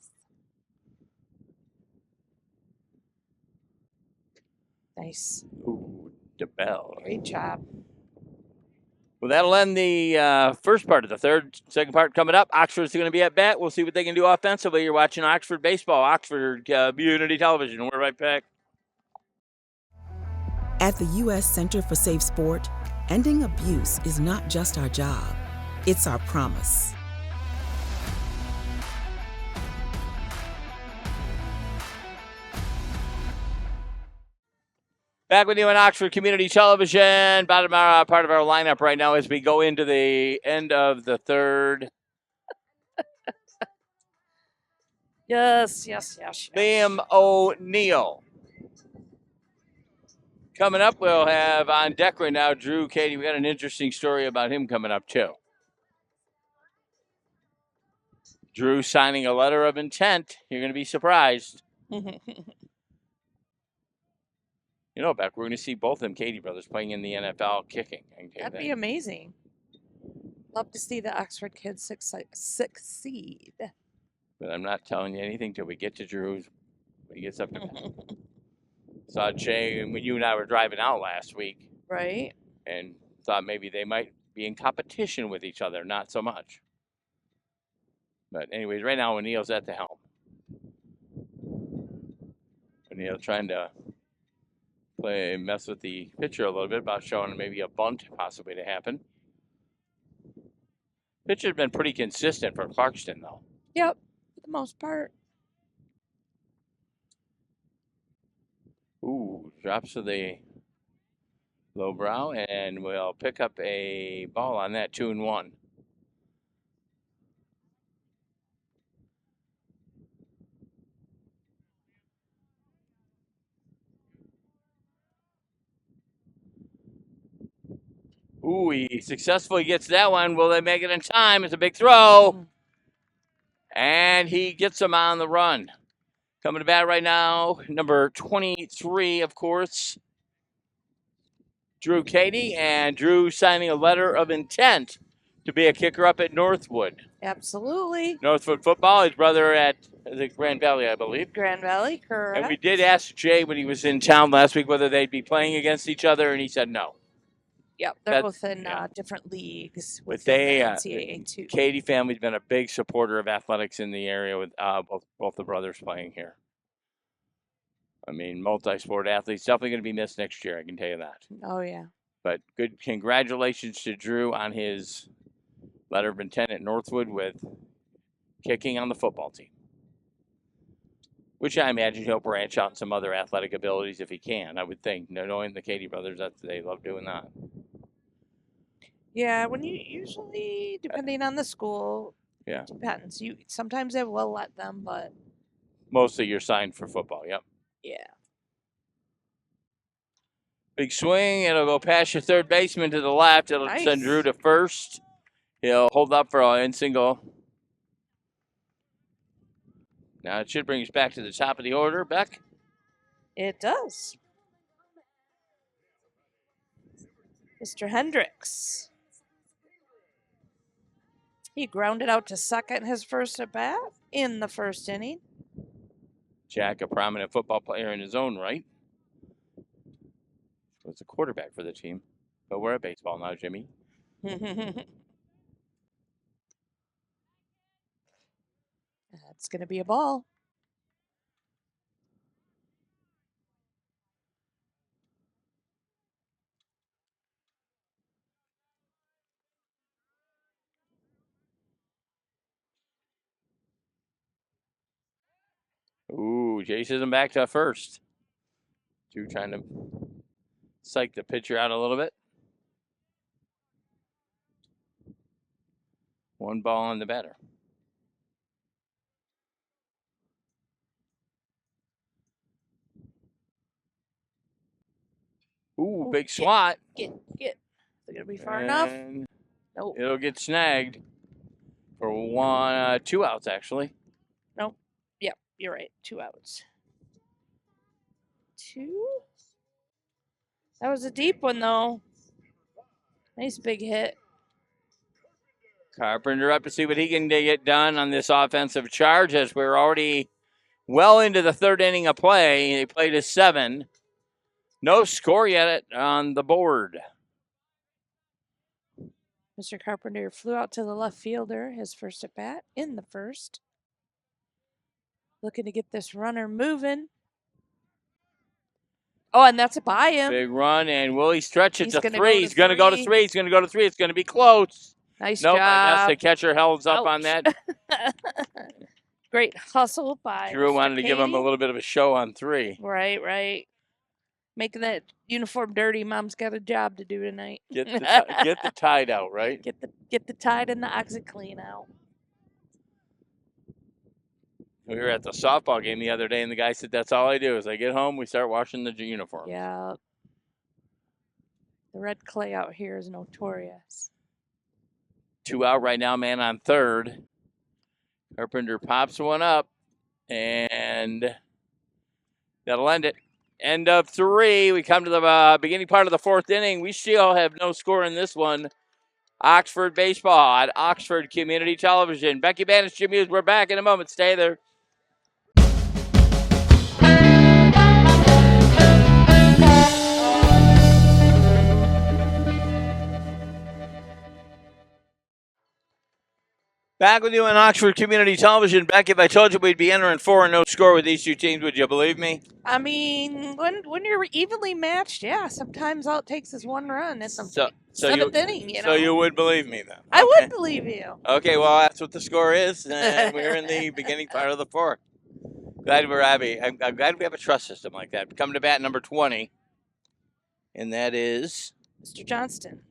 [SPEAKER 2] Nice.
[SPEAKER 1] Ooh, Da Bell.
[SPEAKER 2] Great job.
[SPEAKER 1] Well, that'll end the first part of the third. Second part coming up. Oxford's going to be at bat. We'll see what they can do offensively. You're watching Oxford Baseball, Oxford Community Television. We're right back.
[SPEAKER 3] At the U.S. Center for Safe Sport, ending abuse is not just our job, it's our promise.
[SPEAKER 1] Back with you on Oxford Community Television. Bottom part of our lineup right now as we go into the end of the third.
[SPEAKER 2] Yes.
[SPEAKER 1] Liam O'Neill. Coming up, we'll have on deck right now Drew Katie. We got an interesting story about him coming up, too. Drew signing a letter of intent. You're going to be surprised. You know, Beck, we're going to see both of them, Katie brothers, playing in the NFL kicking.
[SPEAKER 2] That'd be amazing. Love to see the Oxford kids succeed.
[SPEAKER 1] But I'm not telling you anything till we get to Drew's when he gets up to Saw Jay when you and I were driving out last week.
[SPEAKER 2] Right.
[SPEAKER 1] And thought maybe they might be in competition with each other. Not so much. But anyways, right now O'Neill's at the helm. O'Neill trying to mess with the pitcher a little bit about showing maybe a bunt possibly to happen. Pitcher's been pretty consistent for Clarkston, though.
[SPEAKER 2] Yep, for the most part.
[SPEAKER 1] Ooh, drops to the low brow, and we'll pick up a ball on that 2-1. Ooh, he successfully gets that one. Will they make it in time? It's a big throw. And he gets him on the run. Coming to bat right now, number 23, of course, Drew Katie. And Drew signing a letter of intent to be a kicker up at Northwood.
[SPEAKER 2] Absolutely.
[SPEAKER 1] Northwood football. His brother at the Grand Valley, I believe.
[SPEAKER 2] Grand Valley, correct.
[SPEAKER 1] And we did ask Jay when he was in town last week whether they'd be playing against each other, and he said no.
[SPEAKER 2] Yep, they're
[SPEAKER 1] That-
[SPEAKER 2] both in
[SPEAKER 1] yeah.
[SPEAKER 2] Different leagues
[SPEAKER 1] But
[SPEAKER 2] within
[SPEAKER 1] they,
[SPEAKER 2] the NCAA too.
[SPEAKER 1] Katie family's been a big supporter of athletics in the area with both the brothers playing here. I mean, multi-sport athletes definitely going to be missed next year. I can tell you that.
[SPEAKER 2] Oh yeah.
[SPEAKER 1] But good congratulations to Drew on his letter of intent at Northwood with kicking on the football team, which I imagine he'll branch out in some other athletic abilities if he can. I would think, knowing the Katie brothers, they love doing that.
[SPEAKER 2] Yeah, when you usually, depending on the school,
[SPEAKER 1] Yeah.
[SPEAKER 2] depends. Sometimes they will let them, but
[SPEAKER 1] Mostly you're signed for football. Yep.
[SPEAKER 2] yeah.
[SPEAKER 1] Big swing. It'll go past your third baseman to the left. It'll
[SPEAKER 2] Nice.
[SPEAKER 1] send Drew to first. He'll hold up for an in single. Now it should bring us back to the top of the order, Beck.
[SPEAKER 2] It does. Mr. Hendricks. He grounded out to second his first at bat in the first inning.
[SPEAKER 1] Jack, a prominent football player in his own right. Was a quarterback for the team. But we're at baseball now, Jimmy.
[SPEAKER 2] That's going to be a ball.
[SPEAKER 1] Ooh, Jay sends him back to first. Drew trying to psych the pitcher out a little bit. One ball on the batter. Ooh, big swat.
[SPEAKER 2] Get. Is it going to be far enough?
[SPEAKER 1] And
[SPEAKER 2] Nope.
[SPEAKER 1] it'll get snagged for 2 outs, actually.
[SPEAKER 2] Nope. Yep, you're right. 2 outs. 2? That was a deep one, though. Nice big hit.
[SPEAKER 1] Carpenter up to see what he can get done on this offensive charge as we're already well into the third inning of play. They played a 7. No score yet on the board.
[SPEAKER 2] Mr. Carpenter flew out to the left fielder, his first at bat in the first. Looking to get this runner moving. Oh, and that's a by him.
[SPEAKER 1] Big run, and will he stretch it
[SPEAKER 2] He's
[SPEAKER 1] to
[SPEAKER 2] gonna
[SPEAKER 1] 3?
[SPEAKER 2] go to
[SPEAKER 1] He's going to go to
[SPEAKER 2] 3.
[SPEAKER 1] 3. He's going to go to 3. It's going to be close.
[SPEAKER 2] Nice
[SPEAKER 1] Nope, I guess
[SPEAKER 2] job.
[SPEAKER 1] the catcher held up on
[SPEAKER 2] Ouch.
[SPEAKER 1] that.
[SPEAKER 2] Great hustle by
[SPEAKER 1] Drew
[SPEAKER 2] Mr.
[SPEAKER 1] wanted to give him a
[SPEAKER 2] Katie.
[SPEAKER 1] little bit of a show on 3.
[SPEAKER 2] Right. Making that uniform dirty. Mom's got a job to do tonight.
[SPEAKER 1] Get the tide out, right?
[SPEAKER 2] Get the Tide and the OxyClean out.
[SPEAKER 1] We were at the softball game the other day, and the guy said, that's all I do is I get home, we start washing the uniforms.
[SPEAKER 2] Yeah. The red clay out here is notorious.
[SPEAKER 1] 2 out right now, man on third. Carpenter pops one up, and that'll end it. End of 3. We come to the beginning part of the 4th inning. We still have no score in this one. Oxford baseball at Oxford Community Television. Becky Bannis, Jim Hughes. We're back in a moment. Stay there. Back with you on Oxford Community Television. Becky, if I told you we'd be entering 4 and no score with these two teams, would you believe me?
[SPEAKER 2] I mean, when you're evenly matched, yeah, sometimes all it takes is one run. It's seventh inning, you know.
[SPEAKER 1] So you would believe me then?
[SPEAKER 2] I
[SPEAKER 1] Okay.
[SPEAKER 2] would believe you.
[SPEAKER 1] Okay, well, that's what the score is, and we're in the beginning part of the 4th. Glad we're happy. I'm glad we have a trust system like that. Coming to bat number 20, and that is
[SPEAKER 2] Mr. Johnston.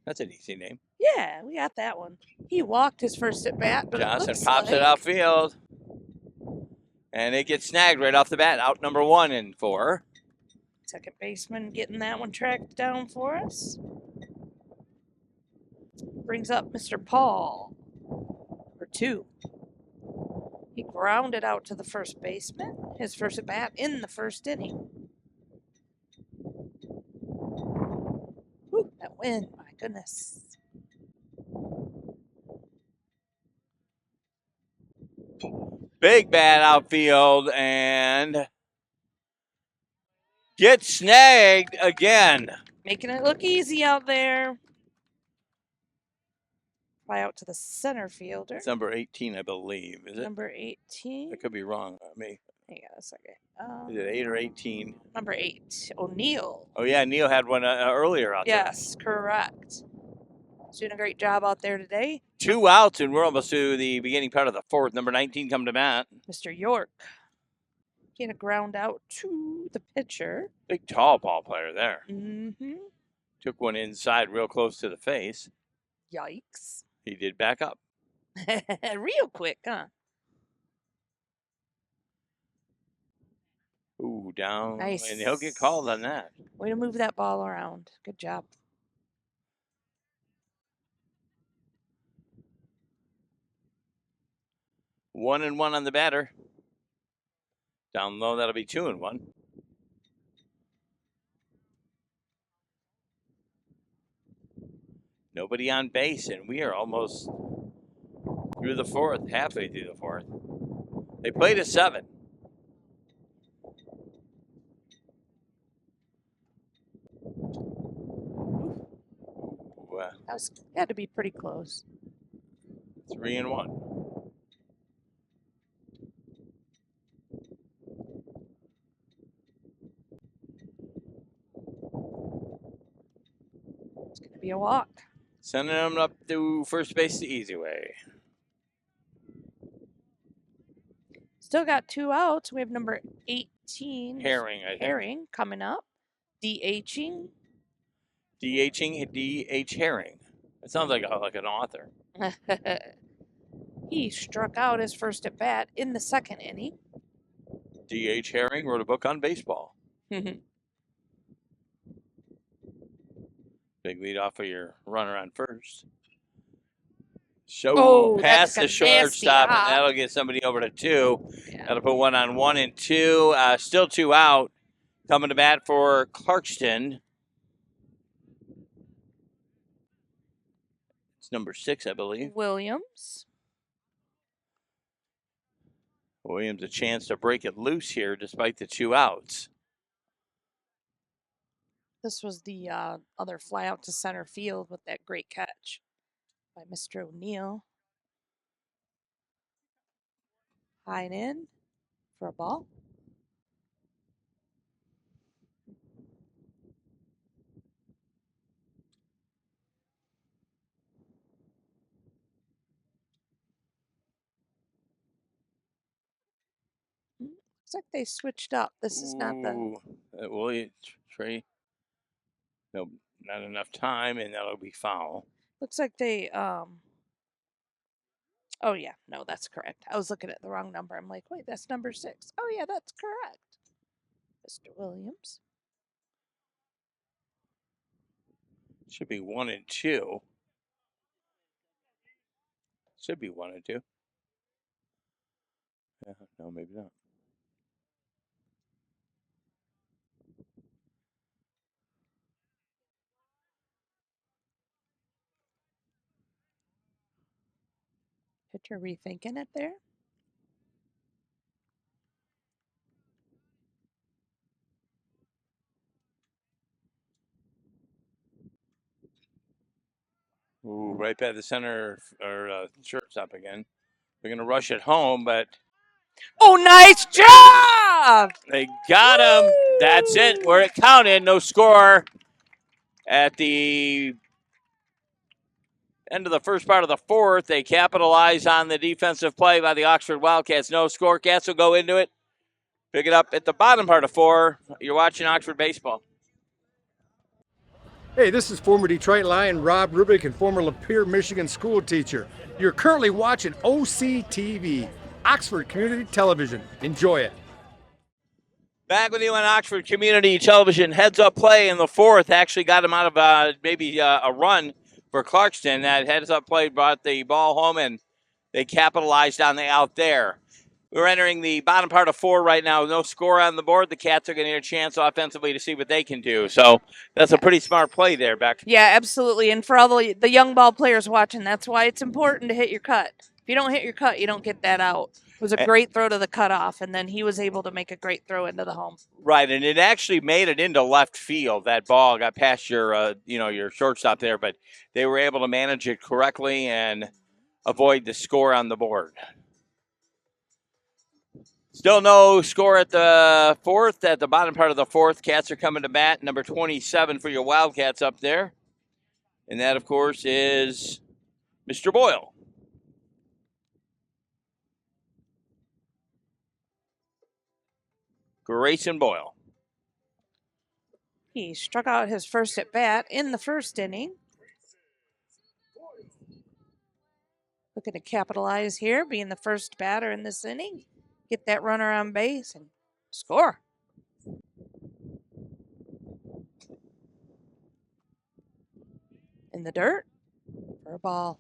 [SPEAKER 1] That's an easy name.
[SPEAKER 2] Yeah, we got that one. He walked his first at bat, but
[SPEAKER 1] Johnson
[SPEAKER 2] it
[SPEAKER 1] pops
[SPEAKER 2] like...
[SPEAKER 1] it outfield. And it gets snagged right off the bat. Out number 1 in 4.
[SPEAKER 2] Second baseman getting that one tracked down for us. Brings up Mr. Paul for 2. He grounded out to the first baseman. His first at bat in the first inning. Whew, that wind, my goodness.
[SPEAKER 1] Big bat outfield and gets snagged again.
[SPEAKER 2] Making it look easy out there. Fly out to the center fielder.
[SPEAKER 1] It's number 18, I believe. Is it?
[SPEAKER 2] Number 18.
[SPEAKER 1] I could be wrong. Hang
[SPEAKER 2] on a second.
[SPEAKER 1] Is it 8 or 18?
[SPEAKER 2] Number 8, O'Neill.
[SPEAKER 1] Oh, yeah, Neil had one earlier out there.
[SPEAKER 2] Yes, correct. He's doing a great job out there today.
[SPEAKER 1] 2 outs, and we're almost to the beginning part of the 4th. Number 19 come to bat.
[SPEAKER 2] Mr. York. Getting a ground out to the pitcher.
[SPEAKER 1] Big, tall ball player there.
[SPEAKER 2] Mm-hmm.
[SPEAKER 1] Took one inside real close to the face.
[SPEAKER 2] Yikes.
[SPEAKER 1] He did back up.
[SPEAKER 2] Real quick, huh?
[SPEAKER 1] Ooh, down.
[SPEAKER 2] Nice.
[SPEAKER 1] And he'll get called on that.
[SPEAKER 2] Way to move that ball around. Good job.
[SPEAKER 1] One and one on the batter. Down low, that'll be 2-1. Nobody on base, and we are almost through the 4th, halfway through the 4th. They played a 7.
[SPEAKER 2] That had to be pretty close.
[SPEAKER 1] 3-1.
[SPEAKER 2] It's going to be a walk.
[SPEAKER 1] Sending them up to first base the easy way.
[SPEAKER 2] Still got 2 outs. We have number 18.
[SPEAKER 1] Herring, I think.
[SPEAKER 2] Herring coming up. DHing.
[SPEAKER 1] D.H. Herring. It sounds like an author.
[SPEAKER 2] He struck out his first at bat in the 2nd inning.
[SPEAKER 1] D.H. Herring wrote a book on baseball. Big lead off of your runner on first. Past the shortstop, and that'll get somebody over to 2.
[SPEAKER 2] Yeah.
[SPEAKER 1] That'll put one on 1 and 2. Still 2 out. Coming to bat for Clarkston. It's number 6, I believe.
[SPEAKER 2] Williams.
[SPEAKER 1] Williams a chance to break it loose here despite the 2 outs.
[SPEAKER 2] This was the other fly out to center field with that great catch by Mr. O'Neill. High and in for a ball. Looks like they switched up. This is not the...
[SPEAKER 1] Williams, Trey. No, not enough time, and that'll be foul.
[SPEAKER 2] Looks like they... Oh, yeah. No, that's correct. I was looking at the wrong number. I'm like, wait, that's number 6. Oh, yeah, that's correct. Mr. Williams.
[SPEAKER 1] Should be 1 and 2. Should be 1 and 2. Yeah, no, maybe not.
[SPEAKER 2] Pitcher rethinking it there.
[SPEAKER 1] Ooh, right by the center or shortstop again. They're going to rush it home, but
[SPEAKER 2] Oh, nice job!
[SPEAKER 1] they got him. That's it. Where it counted. No score at the end of the first part of the 4th. They capitalize on the defensive play by the Oxford Wildcats. No score. Cats will go into it. Pick it up at the bottom part of 4. You're watching Oxford baseball.
[SPEAKER 6] Hey, this is former Detroit Lion Rob Rubick and former Lapeer, Michigan school teacher. You're currently watching OCTV, Oxford Community Television. Enjoy it.
[SPEAKER 1] Back with you on Oxford Community Television. Heads-up play in the 4th actually got him out of maybe a run for Clarkston. That heads-up play brought the ball home, and they capitalized on the out there. We're entering the bottom part of 4 right now. No score on the board. The Cats are going to get a chance offensively to see what they can do. So that's a pretty smart play there, Beck.
[SPEAKER 2] Yeah, absolutely. And for all the young ball players watching, that's why it's important to hit your cut. If you don't hit your cut, you don't get that out. was a great throw to the cutoff, and then he was able to make a great throw into the home.
[SPEAKER 1] Right, and it actually made it into left field. That ball got past your, your shortstop there, but they were able to manage it correctly and avoid the score on the board. Still no score at the fourth. At the bottom part of the fourth, Cats are coming to bat. Number 27 for your Wildcats up there. And that, of course, is Mr. Boyle. Grayson Boyle.
[SPEAKER 2] He struck out his first at bat in the first inning. Looking to capitalize here, being the first batter in this inning. Get that runner on base and score. In the dirt for a ball.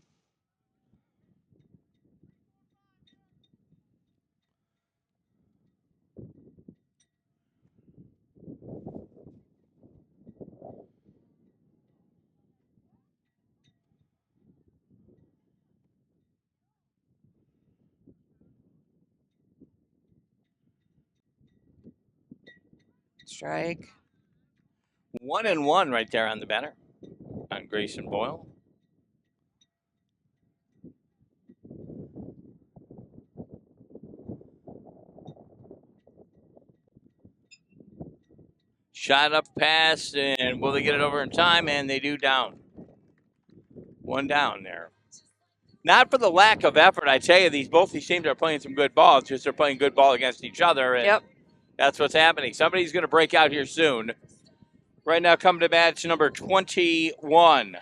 [SPEAKER 2] Strike.
[SPEAKER 1] 1-1 right there on the batter on Grayson Boyle. Shot up past, and will they get it over in time? And they do. Down. One down there. Not for the lack of effort, I tell you, both these teams are playing some good ball. It's just they're playing good ball against each other, and
[SPEAKER 2] Yep.
[SPEAKER 1] That's what's happening. Somebody's going to break out here soon. Right now, coming to bat, it's number 21,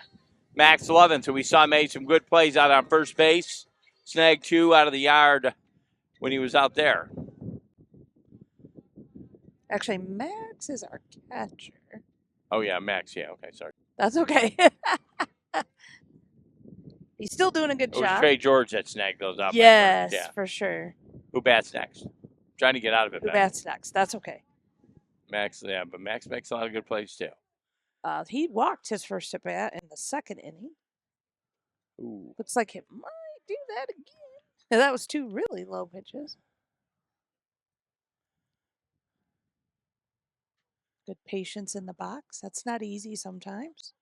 [SPEAKER 1] Max Lovins, who we saw made some good plays out on first base. Snagged 2 out of the yard when he was out there.
[SPEAKER 2] Actually, Max is our catcher.
[SPEAKER 1] Oh, yeah, Max. Yeah, okay, sorry.
[SPEAKER 2] That's okay. He's still doing a good
[SPEAKER 1] It was
[SPEAKER 2] job.
[SPEAKER 1] Trey George that snagged those up.
[SPEAKER 2] Yes,
[SPEAKER 1] Yeah.
[SPEAKER 2] for sure.
[SPEAKER 1] Who bats next? Trying to get out of it.
[SPEAKER 2] Who bats next? That's okay.
[SPEAKER 1] Max, yeah, but Max makes a lot of good plays, too.
[SPEAKER 2] He walked his first at bat in the second inning.
[SPEAKER 1] Ooh.
[SPEAKER 2] Looks like it might do that again. Yeah, that was 2 really low pitches. Good patience in the box. That's not easy sometimes.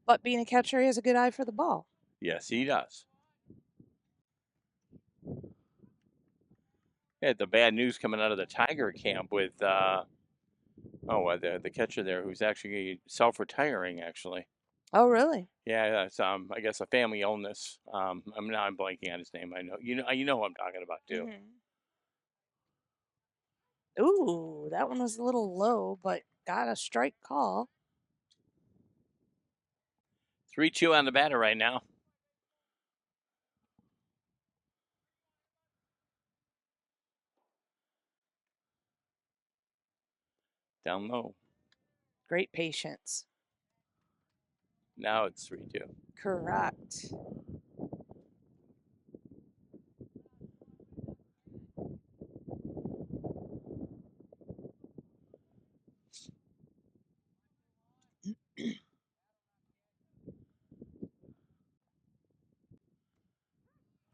[SPEAKER 2] But being a catcher, he has a good eye for the ball.
[SPEAKER 1] Yes, he does. Had the bad news coming out of the Tiger camp with the catcher there who's actually self-retiring, actually.
[SPEAKER 2] Oh, really?
[SPEAKER 1] Yeah, that's I guess a family illness. I'm blanking on his name. I know you know who I'm talking about too.
[SPEAKER 2] Mm-hmm. Ooh, that one was a little low, but got a strike call.
[SPEAKER 1] 3-2 on the batter right now. Down low.
[SPEAKER 2] Great patience.
[SPEAKER 1] Now it's 3-2.
[SPEAKER 2] Correct.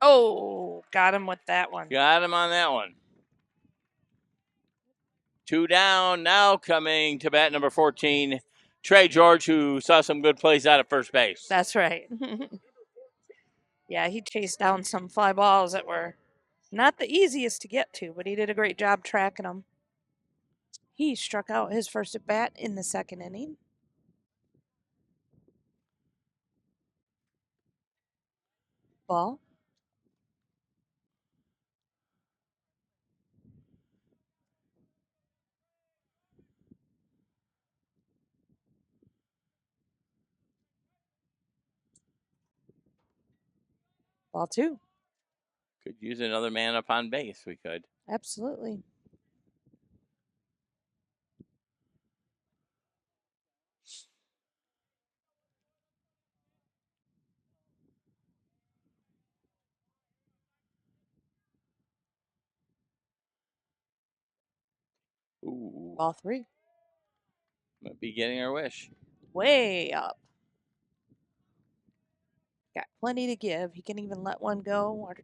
[SPEAKER 2] Oh, got him with that one.
[SPEAKER 1] Got him on that one. 2 down. Now coming to bat number 14, Trey George, who saw some good plays out at first base.
[SPEAKER 2] That's right. Yeah, he chased down some fly balls that were not the easiest to get to, but he did a great job tracking them. He struck out his first at bat in the second inning. Ball. Ball 2.
[SPEAKER 1] Could use another man up on base. We could.
[SPEAKER 2] Absolutely.
[SPEAKER 1] Ooh.
[SPEAKER 2] Ball 3.
[SPEAKER 1] Might be getting our wish.
[SPEAKER 2] Way up. Got plenty to give. He can even let one go or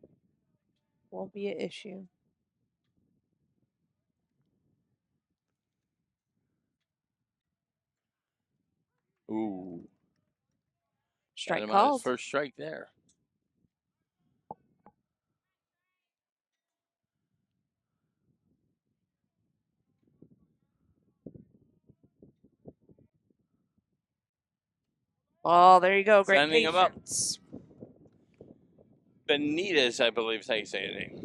[SPEAKER 2] Won't be an issue.
[SPEAKER 1] Ooh.
[SPEAKER 2] Strike
[SPEAKER 1] Got him on his
[SPEAKER 2] called.
[SPEAKER 1] first strike there.
[SPEAKER 2] Oh, there you go. Great
[SPEAKER 1] Sending him up.
[SPEAKER 2] patience.
[SPEAKER 1] Benitez, I believe is how you say his name.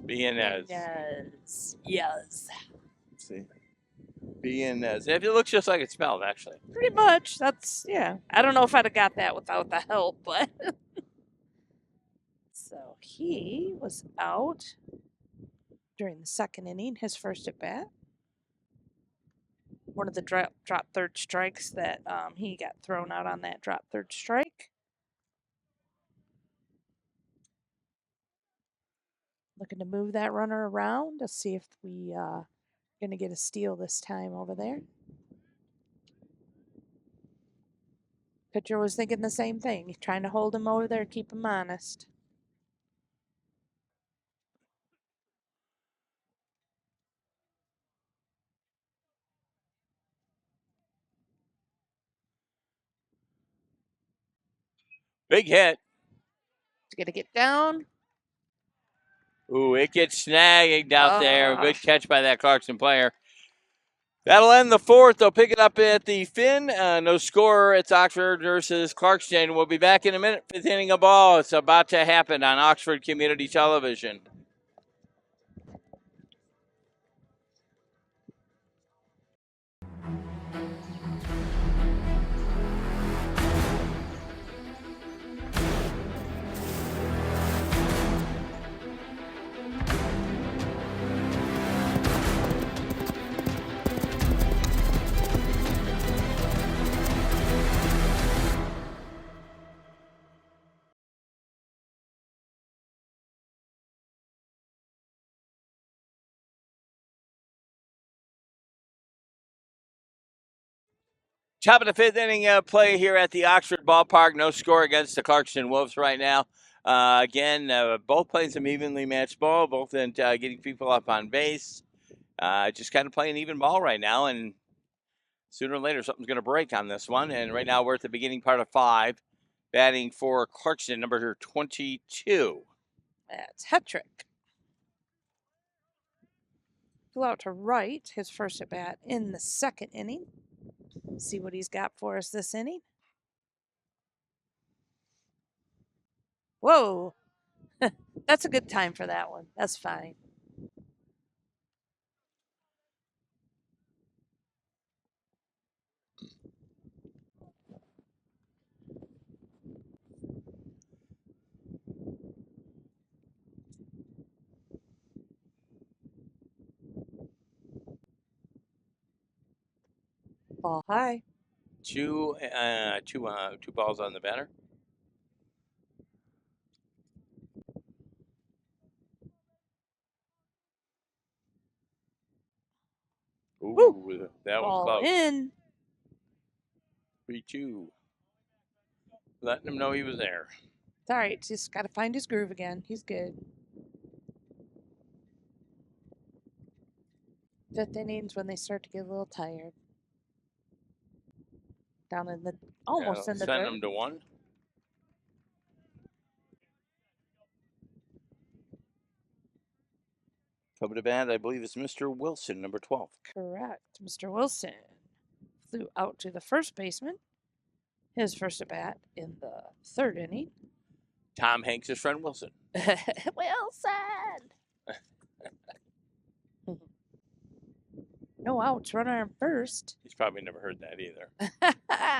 [SPEAKER 1] Benitez.
[SPEAKER 2] Yes.
[SPEAKER 1] Let's see. Benitez. If it looks just like it's spelled, actually.
[SPEAKER 2] Pretty much. That's, yeah. I don't know if I'd have got that without the help, but. So he was out during the second inning, his first at bat. One of the drop third strikes that he got thrown out on that drop third strike. Looking to move that runner around to see if we going to get a steal this time over there. Pitcher was thinking the same thing, trying to hold him over there, keep him honest.
[SPEAKER 1] Big hit.
[SPEAKER 2] He's going to get down.
[SPEAKER 1] Ooh, it gets snagged out there. Good catch by that Clarkston player. That'll end the fourth. They'll pick it up at the Finn. No score. It's Oxford versus Clarkston. We'll be back in a minute. Fifth inning of ball. It's about to happen on Oxford Community Television. Top of the fifth inning play here at the Oxford Ballpark. No score against the Clarkston Wolves right now. Again, both playing some evenly matched ball, both in getting people up on base. Just kind of playing even ball right now, and sooner or later something's going to break on this one. And right now we're at the beginning part of 5. Batting for Clarkston, number 22.
[SPEAKER 2] That's Hetrick. Flew out to right, his first at bat in the second inning. See what he's got for us this inning. Whoa. That's a good time for that one. That's fine. Ball high.
[SPEAKER 1] Two balls on the batter. Ooh,
[SPEAKER 2] Woo.
[SPEAKER 1] that
[SPEAKER 2] Ball
[SPEAKER 1] was close.
[SPEAKER 2] in.
[SPEAKER 1] 3-2. Letting him know he was there.
[SPEAKER 2] It's all right. Just got to find his groove again. He's good. Fifth innings when they start to get a little tired. Down in the almost in the
[SPEAKER 1] send
[SPEAKER 2] dirt.
[SPEAKER 1] him to 1. Coming to bat, I believe it's Mr. Wilson, number 12.
[SPEAKER 2] Correct. Mr. Wilson flew out to the first baseman. His first at bat in the third inning.
[SPEAKER 1] Tom Hanks' friend Wilson.
[SPEAKER 2] Wilson! No outs, runner on first.
[SPEAKER 1] He's probably never heard that either.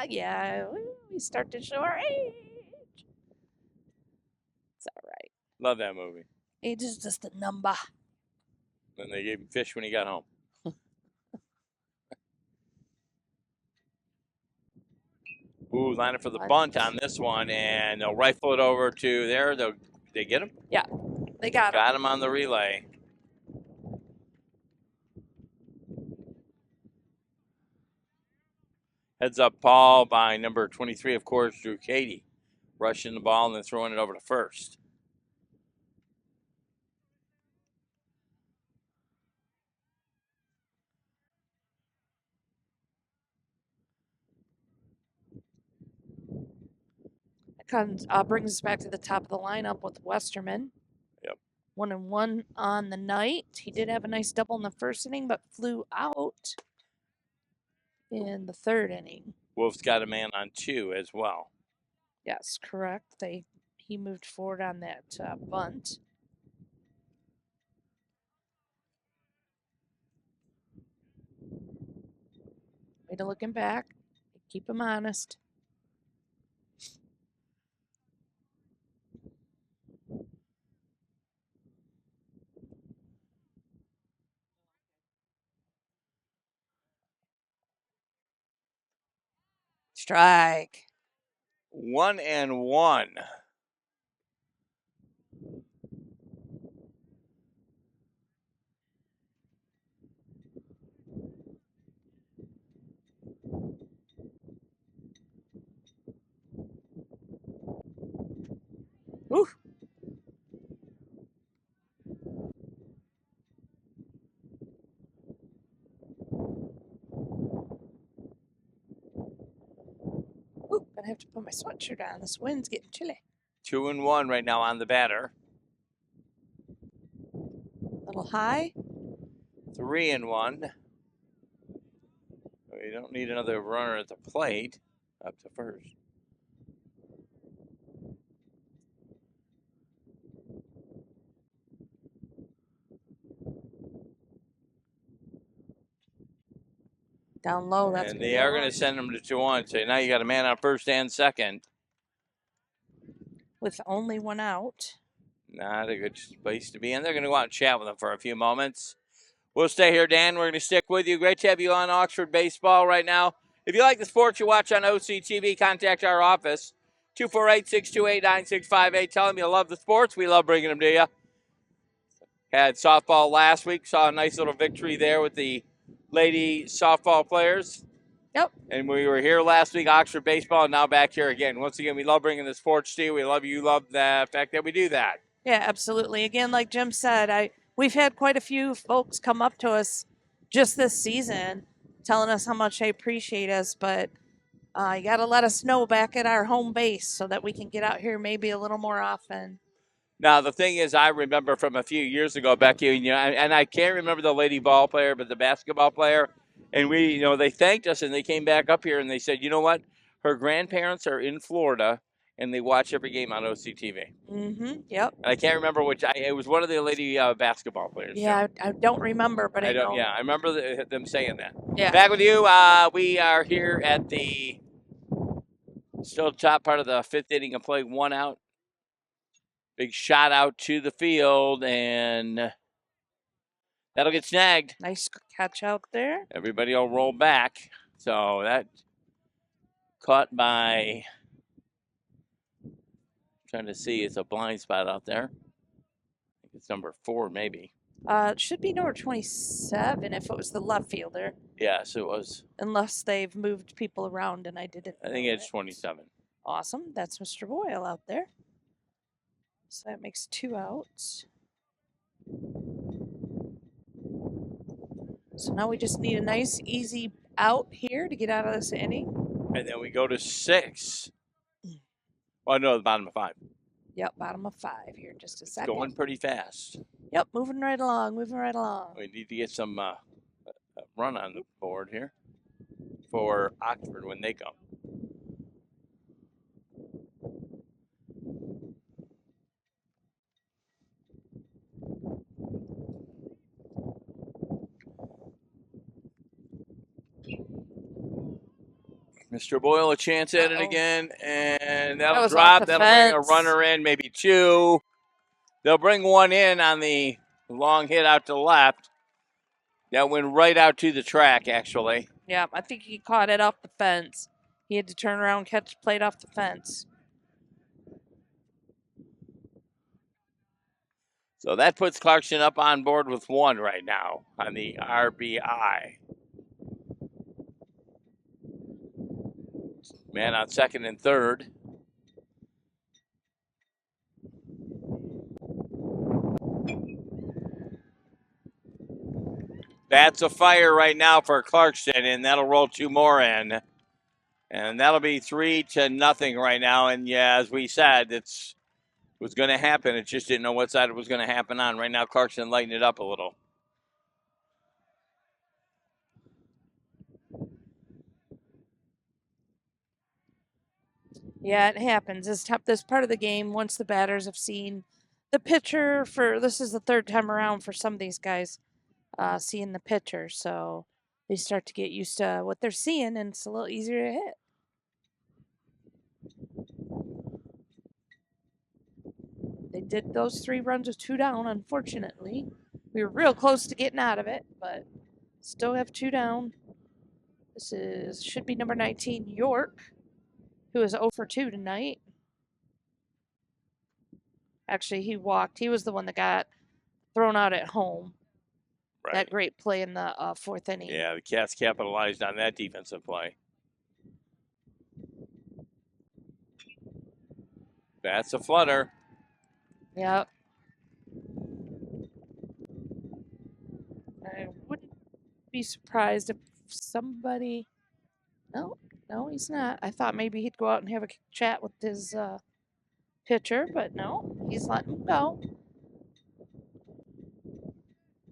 [SPEAKER 2] Yeah, we start to show our age. It's all right.
[SPEAKER 1] Love that movie.
[SPEAKER 2] Age is just a number.
[SPEAKER 1] And they gave him fish when he got home. Ooh, line up for the bunt on this one, and they'll rifle it over to there. They get him?
[SPEAKER 2] Yeah, they got him.
[SPEAKER 1] Got him on the relay. Heads up Paul by number 23, of course, Drew Cady. Rushing the ball and then throwing it over to first.
[SPEAKER 2] Brings us back to the top of the lineup with Westerman.
[SPEAKER 1] Yep.
[SPEAKER 2] 1-1 on the night. He did have a nice double in the first inning, but flew out in the third inning.
[SPEAKER 1] Wolf's got a man on 2 as well.
[SPEAKER 2] Yes, correct. He moved forward on that bunt. Way to look him back. Keep him honest. Strike.
[SPEAKER 1] 1-1.
[SPEAKER 2] Ooh. Ooh, gonna have to put my sweatshirt on. This wind's getting chilly.
[SPEAKER 1] 2-1 right now on the batter.
[SPEAKER 2] A little high.
[SPEAKER 1] 3-1. We don't need another runner at the plate. Up to first.
[SPEAKER 2] Down low. That's
[SPEAKER 1] And they are going to send him to 2-1. So now you got a man on first and second.
[SPEAKER 2] With only one out.
[SPEAKER 1] Not a good place to be in. They're going to go out and chat with him for a few moments. We'll stay here, Dan. We're going to stick with you. Great to have you on Oxford Baseball right now. If you like the sports you watch on OCTV, contact our office, 248-628-9658. Tell them you love the sports. We love bringing them to you. Had softball last week. Saw a nice little victory there with the lady softball players.
[SPEAKER 2] Yep.
[SPEAKER 1] And we were here last week, Oxford Baseball, and now back here again. Once again, we love bringing the sports to you. We love you. Love the fact that we do that.
[SPEAKER 2] Yeah, absolutely. Again, like Jim said, we've had quite a few folks come up to us just this season telling us how much they appreciate us, but you got to let us know back at our home base so that we can get out here maybe a little more often.
[SPEAKER 1] Now, the thing is, I remember from a few years ago, Becky, and I can't remember the lady ball player, but the basketball player, and they thanked us, and they came back up here, and they said, you know what? Her grandparents are in Florida, and they watch every game on OCTV.
[SPEAKER 2] Mm-hmm. Yep.
[SPEAKER 1] And I can't remember which. It was one of the lady basketball players.
[SPEAKER 2] Yeah, I don't remember, but I know.
[SPEAKER 1] Yeah, I remember them saying that.
[SPEAKER 2] Yeah.
[SPEAKER 1] Back with you. We are here at the still top part of the fifth inning of play. 1 out. Big shot out to the field, and that'll get snagged.
[SPEAKER 2] Nice catch out there.
[SPEAKER 1] Everybody will roll back. So that caught by, trying to see, it's a blind spot out there. I think it's number 4, maybe.
[SPEAKER 2] It should be number 27 if it was the left fielder.
[SPEAKER 1] Yes, it was.
[SPEAKER 2] Unless they've moved people around and I didn't.
[SPEAKER 1] I think it's 27.
[SPEAKER 2] Awesome. That's Mr. Boyle out there. So that makes 2 outs. So now we just need a nice, easy out here to get out of this inning.
[SPEAKER 1] And then we go to 6. Oh, no, the bottom of 5.
[SPEAKER 2] Yep, bottom of 5 here in just a
[SPEAKER 1] It's
[SPEAKER 2] second.
[SPEAKER 1] going pretty fast.
[SPEAKER 2] Yep, moving right along, moving right along.
[SPEAKER 1] We need to get some run on the board here for Oxford when they come. Mr. Boyle, a chance at it again, and that'll drop. That'll bring a runner in, maybe 2. They'll bring 1 in on the long hit out to the left. That went right out to the track, actually.
[SPEAKER 2] Yeah, I think he caught it off the fence. He had to turn around and catch the plate off the fence.
[SPEAKER 1] So that puts Clarkston up on board with 1 right now on the RBI. Man on second and third. Bats afire right now for Clarkston, and that'll roll 2 more in. And that'll be 3-0 right now. And yeah, as we said, it was going to happen. It just didn't know what side it was going to happen on. Right now, Clarkston lighting it up a little.
[SPEAKER 2] Yeah, it happens. This part of the game, once the batters have seen the pitcher this is the third time around for some of these guys, seeing the pitcher. So they start to get used to what they're seeing, and it's a little easier to hit. They did those 3 runs with 2 down, unfortunately. We were real close to getting out of it, but still have 2 down. This should be number 19, York, who is 0 for 2 tonight. Actually, he walked. He was the one that got thrown out at home.
[SPEAKER 1] Right.
[SPEAKER 2] That great play in the 4th inning.
[SPEAKER 1] Yeah, the Cats capitalized on that defensive play. That's a flutter.
[SPEAKER 2] Yep. I wouldn't be surprised if somebody. No, he's not. I thought maybe he'd go out and have a chat with his pitcher, but no, he's letting him go.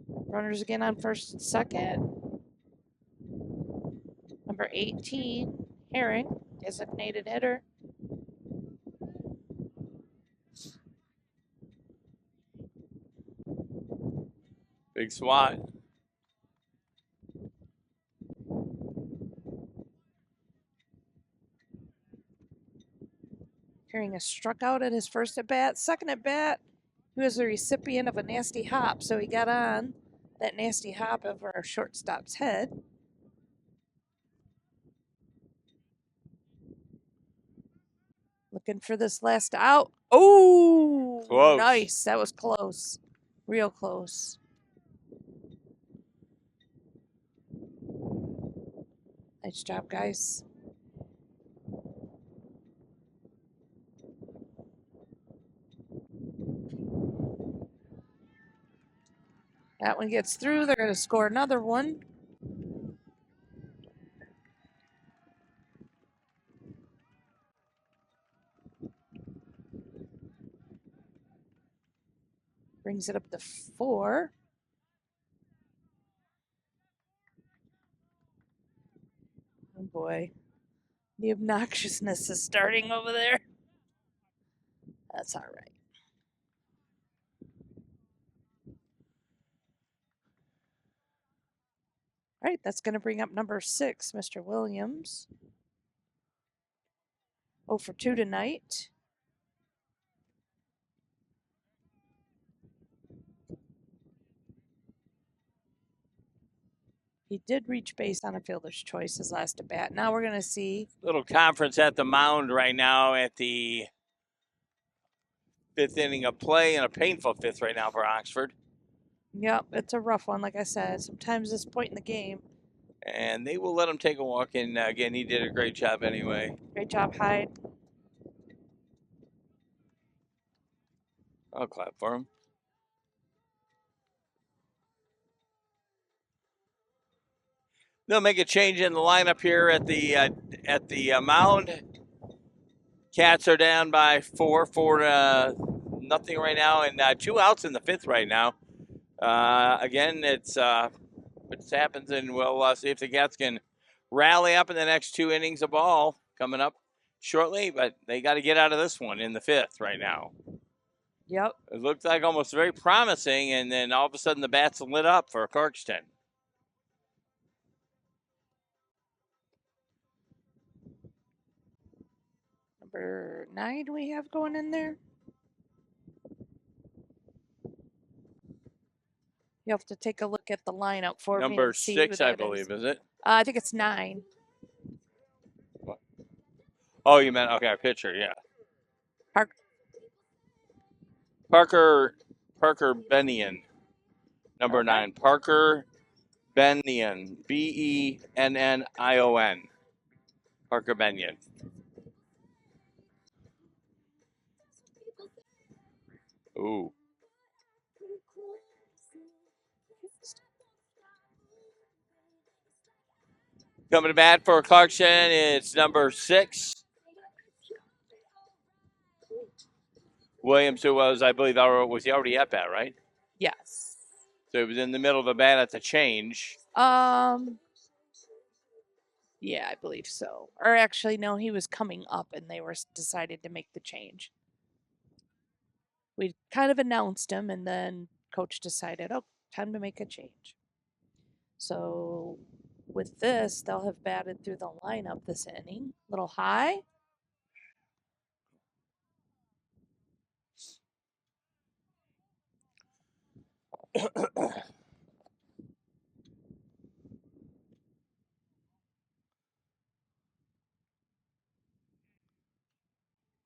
[SPEAKER 2] Runners again on first and second. Number 18, Herring, designated hitter.
[SPEAKER 1] Big swat.
[SPEAKER 2] Herring has struck out at his first at bat. Second at bat, he was the recipient of a nasty hop, so he got on that nasty hop over our shortstop's head. Looking for this last out. Oh,
[SPEAKER 1] Close.
[SPEAKER 2] Nice. That was close. Real close. Nice job, guys. That one gets through. They're going to score another one. Brings it up to 4. Oh boy. The obnoxiousness is starting over there. That's all right. All right, that's going to bring up number 6, Mr. Williams. 0 for 2 tonight. He did reach base on a fielder's choice his last at bat. Now we're going to see.
[SPEAKER 1] Little conference at the mound right now at the 5th inning of play, and a painful 5th right now for Oxford.
[SPEAKER 2] Yep, it's a rough one, like I said. Sometimes this point in the game.
[SPEAKER 1] And they will let him take a walk, and again, he did a great job anyway.
[SPEAKER 2] Great job, Hyde.
[SPEAKER 1] I'll clap for him. They'll make a change in the lineup here at the mound. Cats are down by 4 to nothing right now, and 2 outs in the 5th right now. Again, it happens, and we'll see if the Cats can rally up in the next 2 innings of ball coming up shortly. But they got to get out of this one in the 5th right now.
[SPEAKER 2] Yep.
[SPEAKER 1] It looked like almost very promising, and then all of a sudden the bats lit up for Clarkston.
[SPEAKER 2] Number 9 we have going in there. You have to take a look at the lineup for me.
[SPEAKER 1] Number
[SPEAKER 2] see
[SPEAKER 1] 6,
[SPEAKER 2] who
[SPEAKER 1] I
[SPEAKER 2] that
[SPEAKER 1] believe, is it?
[SPEAKER 2] I think it's 9.
[SPEAKER 1] Oh, you meant, okay, pitcher, yeah.
[SPEAKER 2] Park.
[SPEAKER 1] Parker Bennion, number
[SPEAKER 2] Okay.
[SPEAKER 1] 9. Parker Bennion, Bennion. Parker Benyon. Ooh. Coming to bat for Clarkston, it's number 6. Williams, who was, I believe, was he already at bat, right?
[SPEAKER 2] Yes.
[SPEAKER 1] So he was in the middle of a bat at the change.
[SPEAKER 2] Yeah, I believe so. Or actually, no, he was coming up and they were decided to make the change. We kind of announced him and then coach decided, oh, time to make a change. So with this, they'll have batted through the lineup this inning. Little high.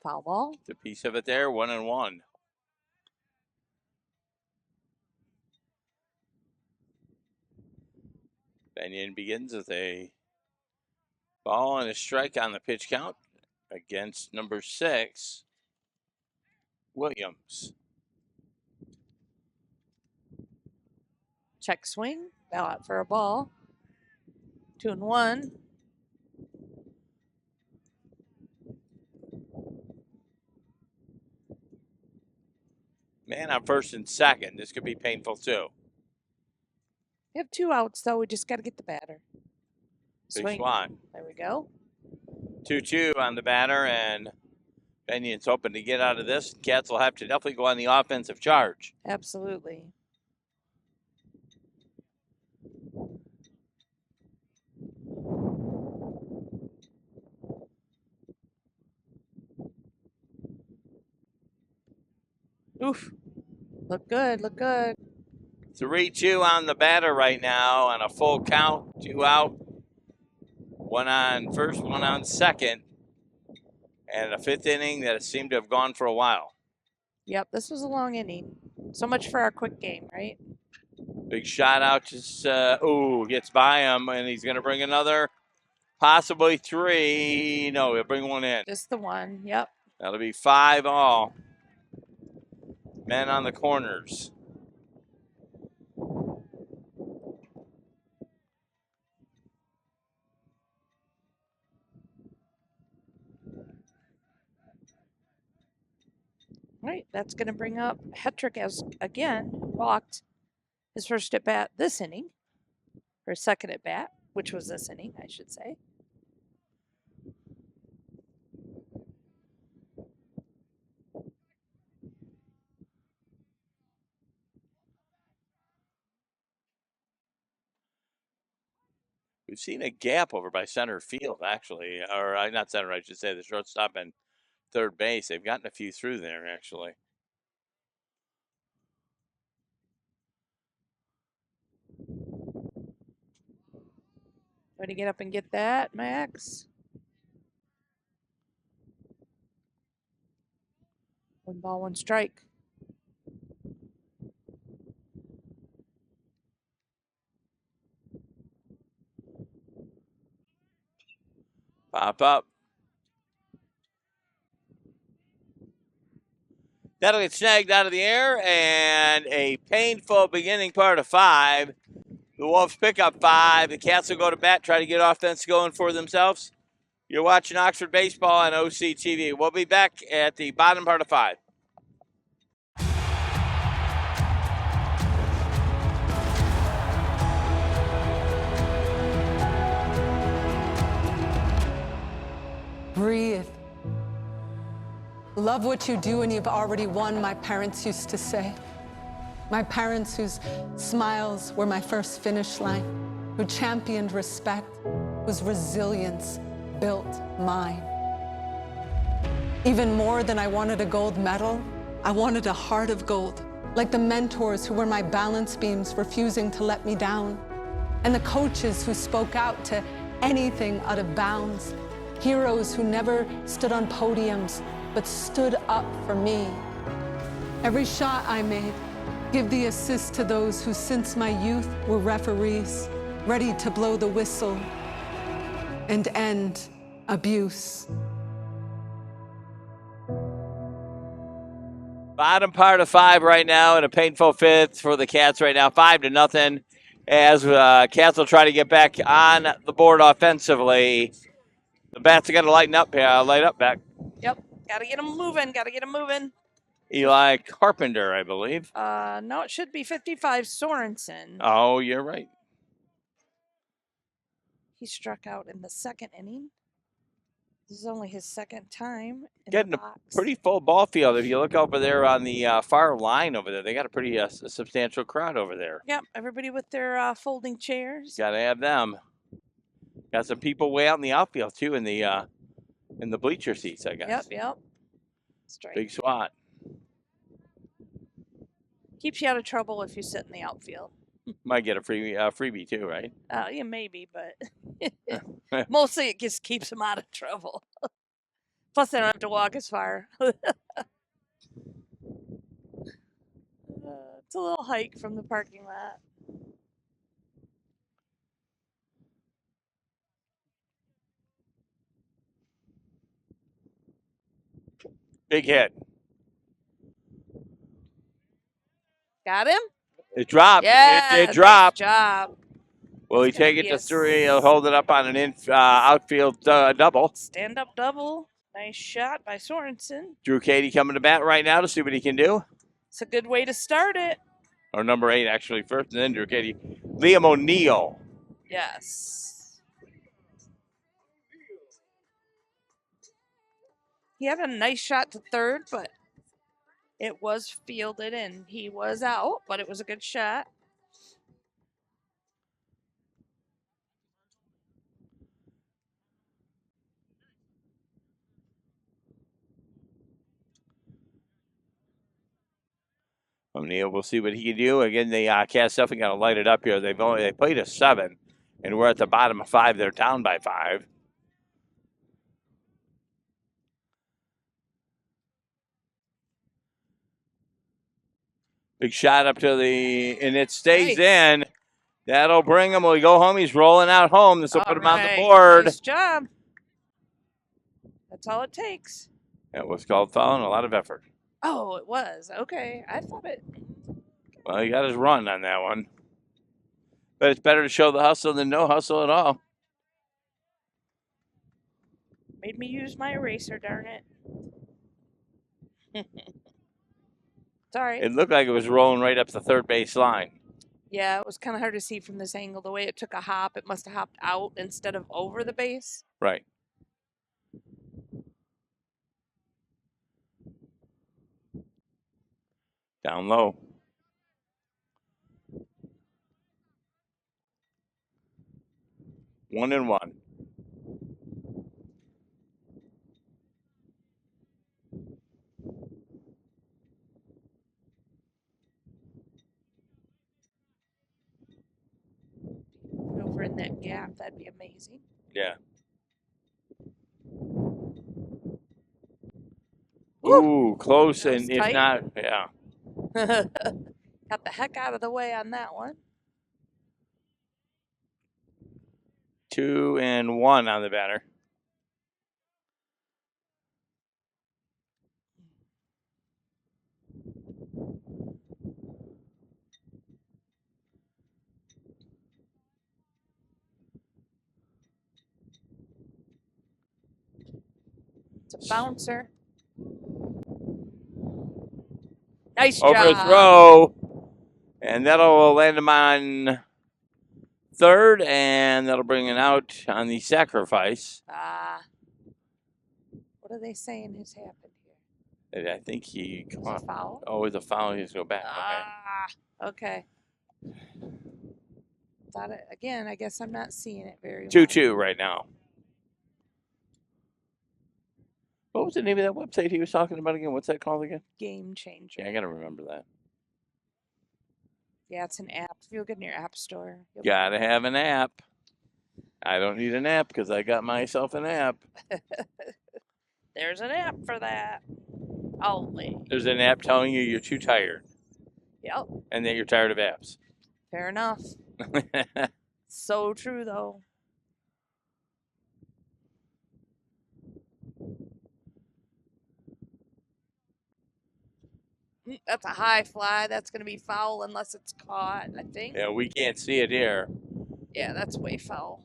[SPEAKER 2] Foul ball.
[SPEAKER 1] The piece of it there, 1-1. Benyon begins with a ball and a strike on the pitch count against number 6, Williams.
[SPEAKER 2] Check swing. Bow out for a ball. 2-1.
[SPEAKER 1] Man on first and second. This could be painful too.
[SPEAKER 2] We have 2 outs, though. We just got to get the batter.
[SPEAKER 1] Big
[SPEAKER 2] Swing.
[SPEAKER 1] Swan.
[SPEAKER 2] There we go.
[SPEAKER 1] 2-2 on the batter, and Benyon's hoping to get out of this. Cats will have to definitely go on the offensive charge.
[SPEAKER 2] Absolutely. Oof. Look good, look good.
[SPEAKER 1] 3-2 on the batter right now on a full count. 2 out. 1 on first, 1 on second. And a 5th inning that seemed to have gone for a while.
[SPEAKER 2] Yep, this was a long inning. So much for our quick game, right?
[SPEAKER 1] Big shot out, just, gets by him, and he's going to bring another, possibly 3. No, he'll bring 1 in.
[SPEAKER 2] Just the one, yep.
[SPEAKER 1] That'll be 5 all. Men on the corners.
[SPEAKER 2] Right, that's going to bring up Hetrick as again walked his first at bat this inning, or second at bat, which was this inning, I should say.
[SPEAKER 1] We've seen a gap over by center field, actually, or not center, I should say, the shortstop and third base. They've gotten a few through there, actually.
[SPEAKER 2] Try to get up and get that, Max. 1 ball, 1 strike.
[SPEAKER 1] Pop up. That'll get snagged out of the air, and a painful beginning part of 5. The Wolves pick up 5. The Cats will go to bat, try to get offense going for themselves. You're watching Oxford Baseball on OCTV. We'll be back at the bottom part of 5.
[SPEAKER 7] Breathe. Love what you do and you've already won, my parents used to say. My parents whose smiles were my first finish line, who championed respect, whose resilience built mine. Even more than I wanted a gold medal, I wanted a heart of gold, like the mentors who were my balance beams refusing to let me down, and the coaches who spoke out to anything out of bounds, heroes who never stood on podiums, but stood up for me. Every shot I made, give the assist to those who since my youth were referees, ready to blow the whistle and end abuse.
[SPEAKER 1] Bottom part of 5 right now, and a painful fifth for the Cats right now, 5-0. As Cats will try to get back on the board offensively. The bats are going to light up back.
[SPEAKER 2] Yep. Got to get them moving. Got to get them moving.
[SPEAKER 1] Eli Carpenter, I believe.
[SPEAKER 2] No, it should be 55 Sorensen.
[SPEAKER 1] Oh, you're right.
[SPEAKER 2] He struck out in the second inning. This is only his second time in
[SPEAKER 1] Getting
[SPEAKER 2] the
[SPEAKER 1] a
[SPEAKER 2] box.
[SPEAKER 1] pretty full ball field. If you look over there on the far line over there, they got a pretty substantial crowd over there.
[SPEAKER 2] Yep, everybody with their folding chairs.
[SPEAKER 1] Got to have them. Got some people way out in the outfield too, in the bleacher seats, I guess.
[SPEAKER 2] Yep. Straight.
[SPEAKER 1] Big SWAT.
[SPEAKER 2] Keeps you out of trouble if you sit in the outfield.
[SPEAKER 1] Might get a freebie too, right?
[SPEAKER 2] Yeah, maybe, but mostly it just keeps them out of trouble. Plus, they don't have to walk as far. It's a little hike from the parking lot.
[SPEAKER 1] Big hit.
[SPEAKER 2] Got him?
[SPEAKER 1] It dropped.
[SPEAKER 2] Yeah,
[SPEAKER 1] It dropped.
[SPEAKER 2] Nice job.
[SPEAKER 1] Will he
[SPEAKER 2] It's gonna
[SPEAKER 1] take it
[SPEAKER 2] be
[SPEAKER 1] to
[SPEAKER 2] a
[SPEAKER 1] 3? He'll hold it up on an outfield double.
[SPEAKER 2] Stand-up double. Nice shot by Sorensen.
[SPEAKER 1] Drew Cady coming to bat right now to see what he can do.
[SPEAKER 2] It's a good way to start it.
[SPEAKER 1] Or number 8, actually, first, and then Drew Cady. Liam O'Neill.
[SPEAKER 2] Yes. He had a nice shot to third, but it was fielded and he was out, but it was a good shot.
[SPEAKER 1] O'Neill, we'll see what he can do. Again, the Cats definitely got to light it up here. They played a 7, and we're at the bottom of 5. They're down by 5. Big shot up to and it stays in. That'll bring him. Will he go home? He's rolling out home. This will put him on the board.
[SPEAKER 2] Nice job. That's all it takes.
[SPEAKER 1] That was called foul and a lot of effort.
[SPEAKER 2] Oh, it was. Okay. I thought it.
[SPEAKER 1] Well, he got his run on that one. But it's better to show the hustle than no hustle at all.
[SPEAKER 2] Made me use my eraser, darn it. It's all right.
[SPEAKER 1] It looked like it was rolling right up the third base line.
[SPEAKER 2] Yeah, it was kind of hard to see from this angle. The way it took a hop, it must have hopped out instead of over the base.
[SPEAKER 1] Right. Down low. One and one.
[SPEAKER 2] Over in that gap, that'd be amazing.
[SPEAKER 1] Yeah. Ooh, close,
[SPEAKER 2] That was
[SPEAKER 1] and if
[SPEAKER 2] tight.
[SPEAKER 1] not, yeah.
[SPEAKER 2] Got the heck out of the way on that one.
[SPEAKER 1] 2 and 1 on the batter.
[SPEAKER 2] It's a bouncer. Nice
[SPEAKER 1] Over
[SPEAKER 2] job.
[SPEAKER 1] a throw, and that'll land him on third, and that'll bring it out on the sacrifice.
[SPEAKER 2] What are they saying has happened here?
[SPEAKER 1] And I think he
[SPEAKER 2] Is it a foul?
[SPEAKER 1] Oh, it's a foul. He has to go back.
[SPEAKER 2] Okay. Thought it again. I guess I'm not seeing it very well.
[SPEAKER 1] 2-2 right now. What was the name of that website he was talking about again? What's that called again?
[SPEAKER 2] Game changer.
[SPEAKER 1] Yeah, I gotta remember that.
[SPEAKER 2] Yeah, it's an app. If you look in your app store.
[SPEAKER 1] Gotta have an app. I don't need an app because I got myself an app.
[SPEAKER 2] There's an app for that. Only.
[SPEAKER 1] There's an app telling you you're too tired
[SPEAKER 2] Yep.
[SPEAKER 1] and that you're tired of apps.
[SPEAKER 2] Fair enough. So true, though. That's a high fly. That's going to be foul unless it's caught, I think.
[SPEAKER 1] Yeah, we can't see it here.
[SPEAKER 2] Yeah, that's way foul.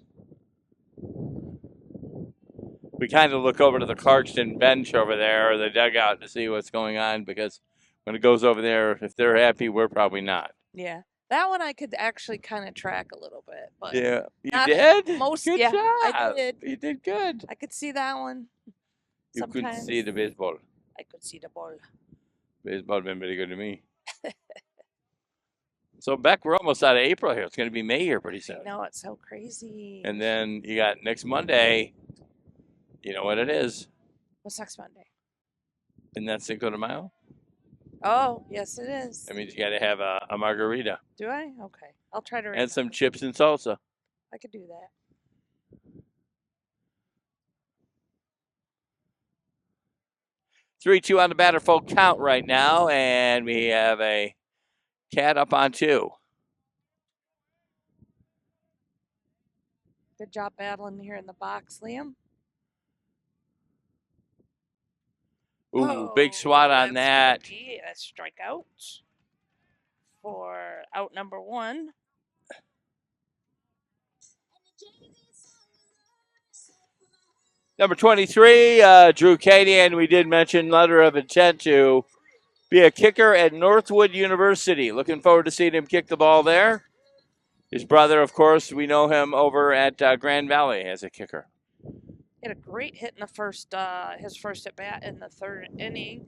[SPEAKER 1] We kind of look over to the Clarkston bench over there, or the dugout, to see what's going on, because when it goes over there, if they're happy, we're probably not.
[SPEAKER 2] Yeah. That one I could actually kind of track a little bit, but
[SPEAKER 1] Yeah, you
[SPEAKER 2] not
[SPEAKER 1] did?
[SPEAKER 2] good
[SPEAKER 1] job.
[SPEAKER 2] I did.
[SPEAKER 1] You did good.
[SPEAKER 2] I could see that one.
[SPEAKER 1] You couldn't see the baseball.
[SPEAKER 2] I could see the ball.
[SPEAKER 1] Baseball been pretty good to me. So, Beck, we're almost out of April here. It's going to be May here pretty soon.
[SPEAKER 2] No, it's so crazy.
[SPEAKER 1] And then you got next Monday. You know what it is.
[SPEAKER 2] What's next Monday?
[SPEAKER 1] Isn't that Cinco de Mayo?
[SPEAKER 2] Oh, yes, it is.
[SPEAKER 1] That means you got to have a margarita.
[SPEAKER 2] Do I? Okay. I'll try to
[SPEAKER 1] And
[SPEAKER 2] remember.
[SPEAKER 1] some chips and salsa.
[SPEAKER 2] I could do that.
[SPEAKER 1] 3-2 on the batter full count right now, and we have a cat up on 2.
[SPEAKER 2] Good job battling here in the box, Liam.
[SPEAKER 1] Ooh, big swat on that.
[SPEAKER 2] That's gonna be a strikeout for out number 1.
[SPEAKER 1] Number 23, Drew Cady, and we did mention letter of intent to be a kicker at Northwood University. Looking forward to seeing him kick the ball there. His brother, of course, we know him over at Grand Valley as a kicker.
[SPEAKER 2] He had a great hit in the first, his first at bat in the 3rd inning.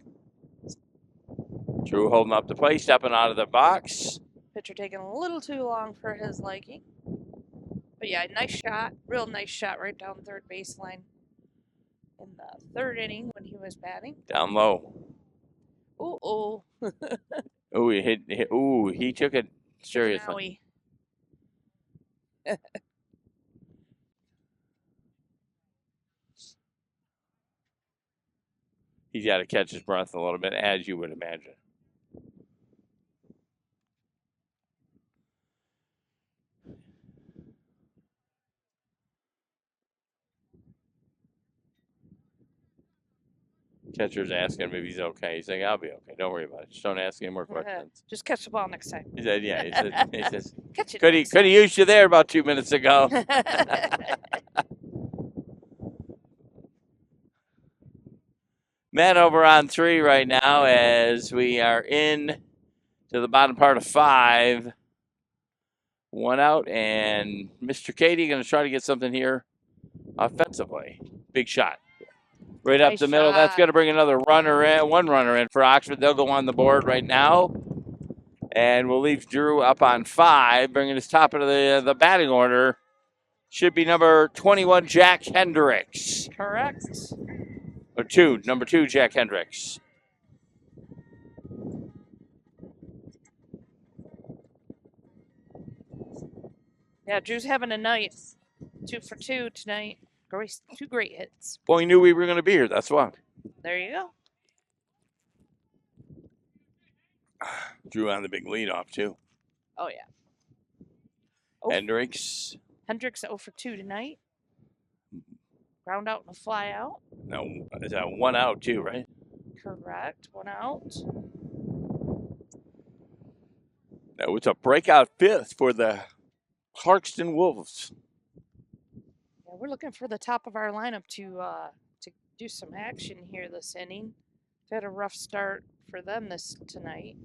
[SPEAKER 1] Drew holding up the plate, stepping out of the box.
[SPEAKER 2] Pitcher taking a little too long for his liking. But yeah, nice shot. Real nice shot right down the 3rd baseline in the 3rd inning when he was batting.
[SPEAKER 1] Down low.
[SPEAKER 2] Ooh.
[SPEAKER 1] Ooh, he hit. Ooh, he took it seriously. He's got to catch his breath a little bit, as you would imagine. Catcher's asking him if he's okay. He's saying, I'll be okay. Don't worry about it. Just don't ask any more questions.
[SPEAKER 2] Just catch the ball next time.
[SPEAKER 1] He said, yeah. He says,
[SPEAKER 2] Catch it.
[SPEAKER 1] could have used you there about 2 minutes ago. Matt over on 3 right now as we are in to the bottom part of 5. 1 out, and Mr. Cady going to try to get something here offensively. Big shot. Right up the middle. That's going to bring another runner in, 1 runner in for Oxford. They'll go on the board right now. And we'll leave Drew up on 5, bringing us top of the batting order. Should be number 21, Jack Hendricks.
[SPEAKER 2] Correct.
[SPEAKER 1] Or number 2, Jack Hendricks.
[SPEAKER 2] Yeah, Drew's having a night. 2 for 2 tonight. 2 great hits.
[SPEAKER 1] Well, we knew we were going to be here. That's why.
[SPEAKER 2] There you go.
[SPEAKER 1] Drew on the big leadoff, too.
[SPEAKER 2] Oh, yeah.
[SPEAKER 1] Hendricks.
[SPEAKER 2] Hendricks 0 for 2 tonight. Ground out and a fly out.
[SPEAKER 1] No, is that 1 out, too, right?
[SPEAKER 2] Correct. 1 out.
[SPEAKER 1] That was a breakout 5th for the Clarkston Wolves.
[SPEAKER 2] Yeah, we're looking for the top of our lineup to do some action here this inning. We've had a rough start for them tonight.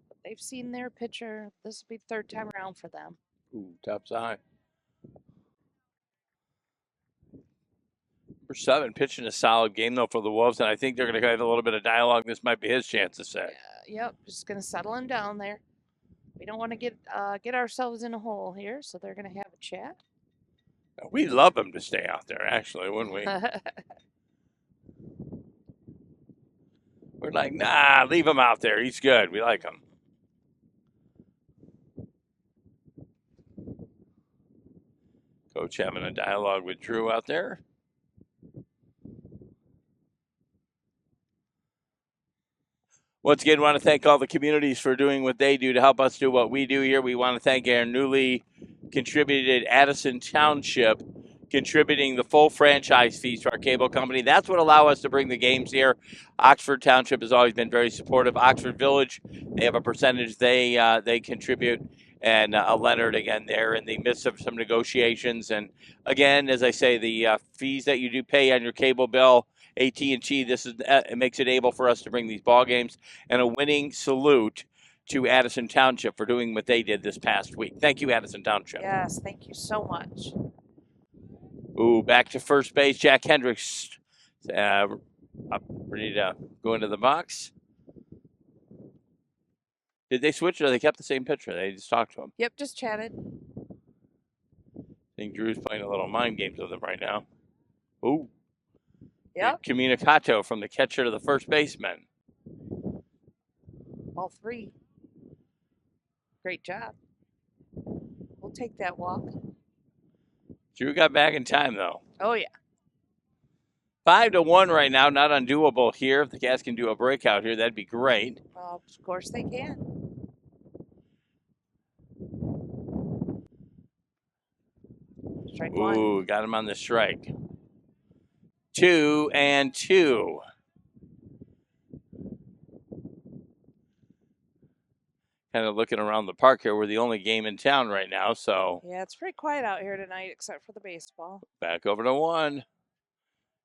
[SPEAKER 2] But they've seen their pitcher. This will be 3rd time around for them.
[SPEAKER 1] Ooh, top side. Number 7 pitching a solid game, though, for the Wolves, and I think they're going to have a little bit of dialogue. This might be his chance to say.
[SPEAKER 2] Yeah, yep, just going to settle him down there. We don't want to get ourselves in a hole here, so they're going to have a chat.
[SPEAKER 1] We'd love him to stay out there, actually, wouldn't we? We're like, nah, leave him out there. He's good. We like him. Coach having a dialogue with Drew out there. Once again, want to thank all the communities for doing what they do to help us do what we do here. We want to thank our newly contributed Addison Township contributing the full franchise fees to our cable company. That's what allow us to bring the games here. Oxford Township has always been very supportive. Oxford Village, they have a percentage they contribute. And Leonard, again, they're in the midst of some negotiations. And again, as I say, the fees that you do pay on your cable bill, AT&T, this is it makes it able for us to bring these ball games. And a winning salute to Addison Township for doing what they did this past week. Thank you, Addison Township.
[SPEAKER 2] Yes, thank you so much.
[SPEAKER 1] Ooh, back to first base. Jack Hendricks up, ready to go into the box. Did they switch or they kept the same pitcher? They just talked to him.
[SPEAKER 2] Yep, just chatted.
[SPEAKER 1] I think Drew's playing a little mind games with him right now. Ooh.
[SPEAKER 2] Yep.
[SPEAKER 1] Communicato from the catcher to the first baseman.
[SPEAKER 2] All three. Great job. We'll take that walk.
[SPEAKER 1] Drew got back in time, though.
[SPEAKER 2] Oh, yeah.
[SPEAKER 1] 5-1 right now. Not undoable here. If the Cats can do a breakout here, that'd be great.
[SPEAKER 2] Well, of course they can. Strike one.
[SPEAKER 1] Ooh, got him on the strike. 2-2. Kind of looking around the park here. We're the only game in town right now, so.
[SPEAKER 2] Yeah, it's pretty quiet out here tonight except for the baseball.
[SPEAKER 1] Back over to 1.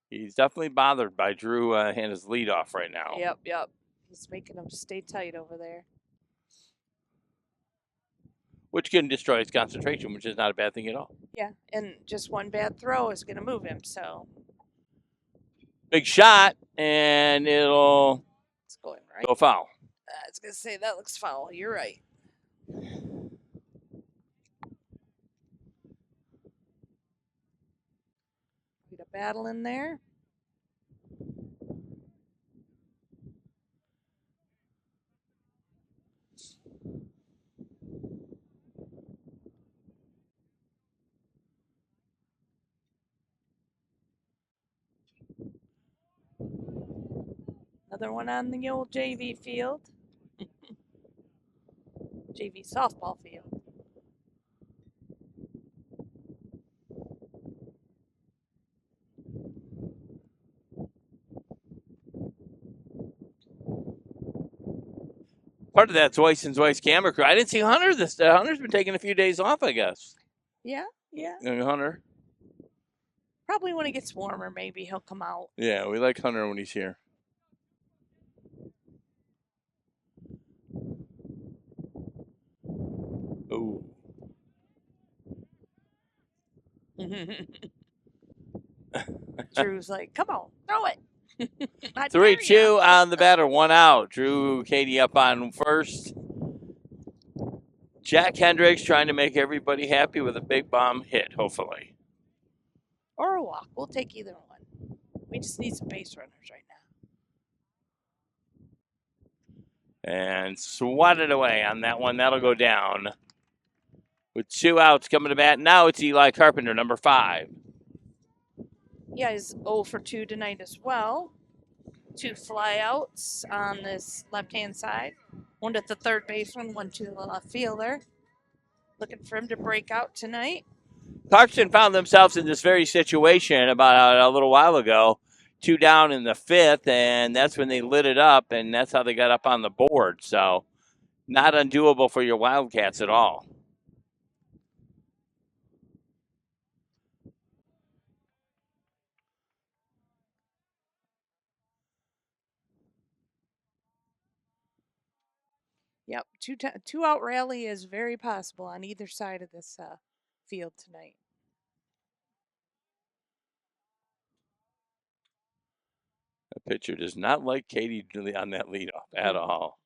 [SPEAKER 1] He's definitely bothered by Drew and his leadoff right now.
[SPEAKER 2] Yep. He's making them stay tight over there.
[SPEAKER 1] Which can destroy his concentration, which is not a bad thing at all.
[SPEAKER 2] Yeah, and just one bad throw is going to move him, so.
[SPEAKER 1] Big shot, and it'll
[SPEAKER 2] It's going right.
[SPEAKER 1] go foul.
[SPEAKER 2] I was going to say, that looks foul. You're right. Need a battle in there. Another one on the old JV field. JV softball field.
[SPEAKER 1] Part of that's Weiss and Weiss camera crew. I didn't see Hunter this day. Hunter's been taking a few days off, I guess.
[SPEAKER 2] Yeah.
[SPEAKER 1] Hunter.
[SPEAKER 2] Probably when it gets warmer, maybe he'll come out.
[SPEAKER 1] Yeah, we like Hunter when he's here. Ooh.
[SPEAKER 2] Drew's like, come on, throw it.
[SPEAKER 1] 3-2 on the batter, 1 out. Drew Katie up on first. Jack Hendricks trying to make everybody happy with a big bomb hit, hopefully.
[SPEAKER 2] Or a walk. We'll take either one. We just need some base runners right now.
[SPEAKER 1] And swatted away on that one. That'll go down. With 2 outs coming to bat. Now it's Eli Carpenter, number 5.
[SPEAKER 2] Yeah, he's 0 for 2 tonight as well. 2 flyouts on this left-hand side. One to the third baseman, one to the left fielder. Looking for him to break out tonight.
[SPEAKER 1] Clarkston found themselves in this very situation about a little while ago. 2 down in the 5th, and that's when they lit it up, and that's how they got up on the board. So not undoable for your Wildcats at all.
[SPEAKER 2] Yep, two-out rally is very possible on either side of this field tonight.
[SPEAKER 1] The pitcher does not like Katie on that leadoff at all.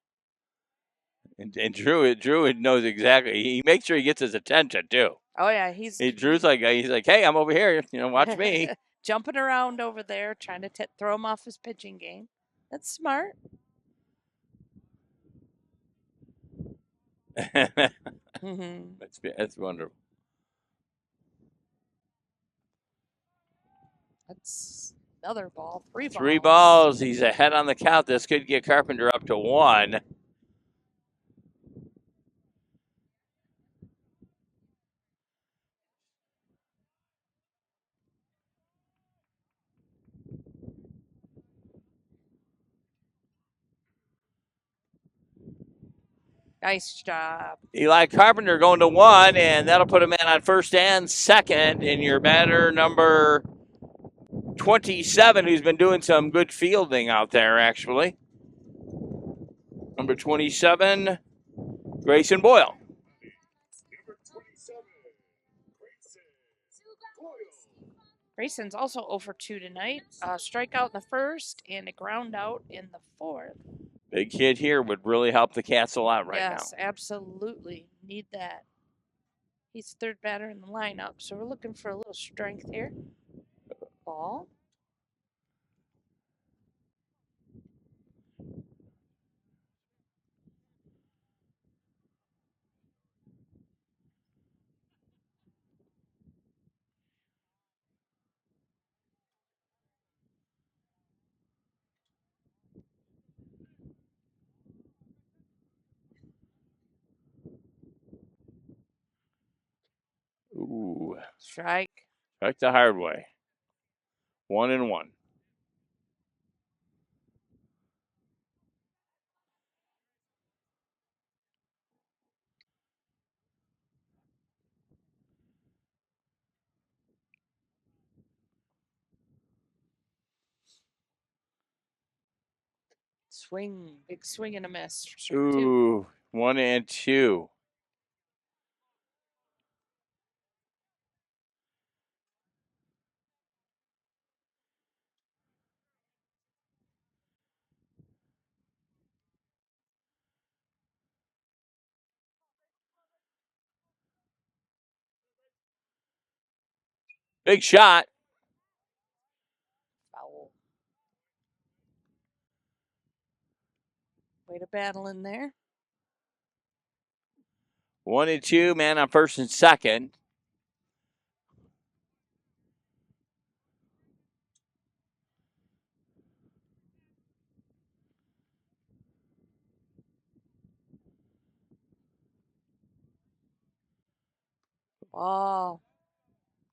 [SPEAKER 1] And Drew knows exactly. He makes sure he gets his attention too.
[SPEAKER 2] Oh yeah,
[SPEAKER 1] Drew's like hey, I'm over here. Watch me.
[SPEAKER 2] Jumping around over there, trying to throw him off his pitching game. That's smart.
[SPEAKER 1] That's wonderful.
[SPEAKER 2] That's another ball. 3 balls.
[SPEAKER 1] 3 balls. He's ahead on the count. This could get Carpenter up to 1.
[SPEAKER 2] Nice job.
[SPEAKER 1] Eli Carpenter going to 1, and that'll put a man on first and second. And your batter number 27, who's been doing some good fielding out there, actually. Number 27, Grayson Boyle.
[SPEAKER 2] Grayson's also 0 for 2 tonight. Strikeout in the first and a ground out in the fourth.
[SPEAKER 1] Big hit here would really help the Cats a lot right now.
[SPEAKER 2] Yes, absolutely. Need that. He's third batter in the lineup, so we're looking for a little strength here. Ball.
[SPEAKER 1] Ooh,
[SPEAKER 2] Strike.
[SPEAKER 1] strike the hard way. 1-1.
[SPEAKER 2] Swing. Big swing and a miss. Strike 2.
[SPEAKER 1] Ooh, 1-2. Big shot.
[SPEAKER 2] Foul. Way to battle in there.
[SPEAKER 1] 1-2, man on first and second.
[SPEAKER 2] Oh,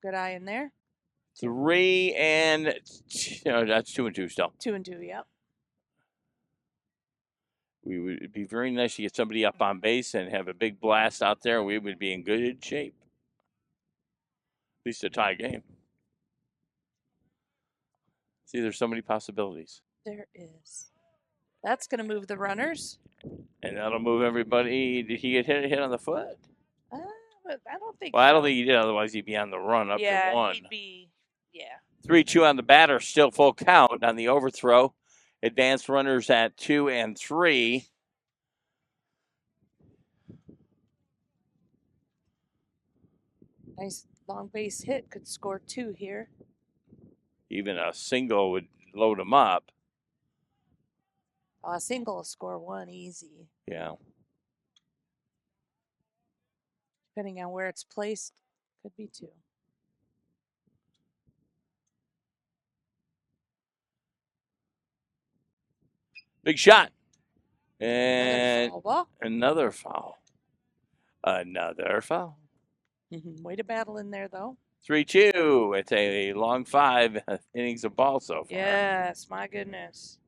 [SPEAKER 2] good eye in there.
[SPEAKER 1] 3 and no, that's 2-2 still.
[SPEAKER 2] 2 and 2, yep.
[SPEAKER 1] We would be very nice to get somebody up on base and have a big blast out there. We would be in good shape. At least a tie game. See, there's so many possibilities.
[SPEAKER 2] There is. That's going to move the runners.
[SPEAKER 1] And that'll move everybody. Did he get hit on the foot?
[SPEAKER 2] But I don't think
[SPEAKER 1] Well, I don't
[SPEAKER 2] so.
[SPEAKER 1] think he did. Otherwise, he'd be on the run up
[SPEAKER 2] Yeah,
[SPEAKER 1] to 1.
[SPEAKER 2] he'd be, yeah.
[SPEAKER 1] 3-2 on the batter, still full count on the overthrow. Advanced runners at 2 and 3.
[SPEAKER 2] Nice long base hit. Could score 2 here.
[SPEAKER 1] Even a single would load them up.
[SPEAKER 2] A single will score 1 easy.
[SPEAKER 1] Yeah.
[SPEAKER 2] Depending on where it's placed, could be 2.
[SPEAKER 1] Big shot. And
[SPEAKER 2] Foul ball.
[SPEAKER 1] another foul. Another foul.
[SPEAKER 2] Way to battle in there, though.
[SPEAKER 1] 3-2. It's a long 5 innings of ball so far.
[SPEAKER 2] Yes, my goodness.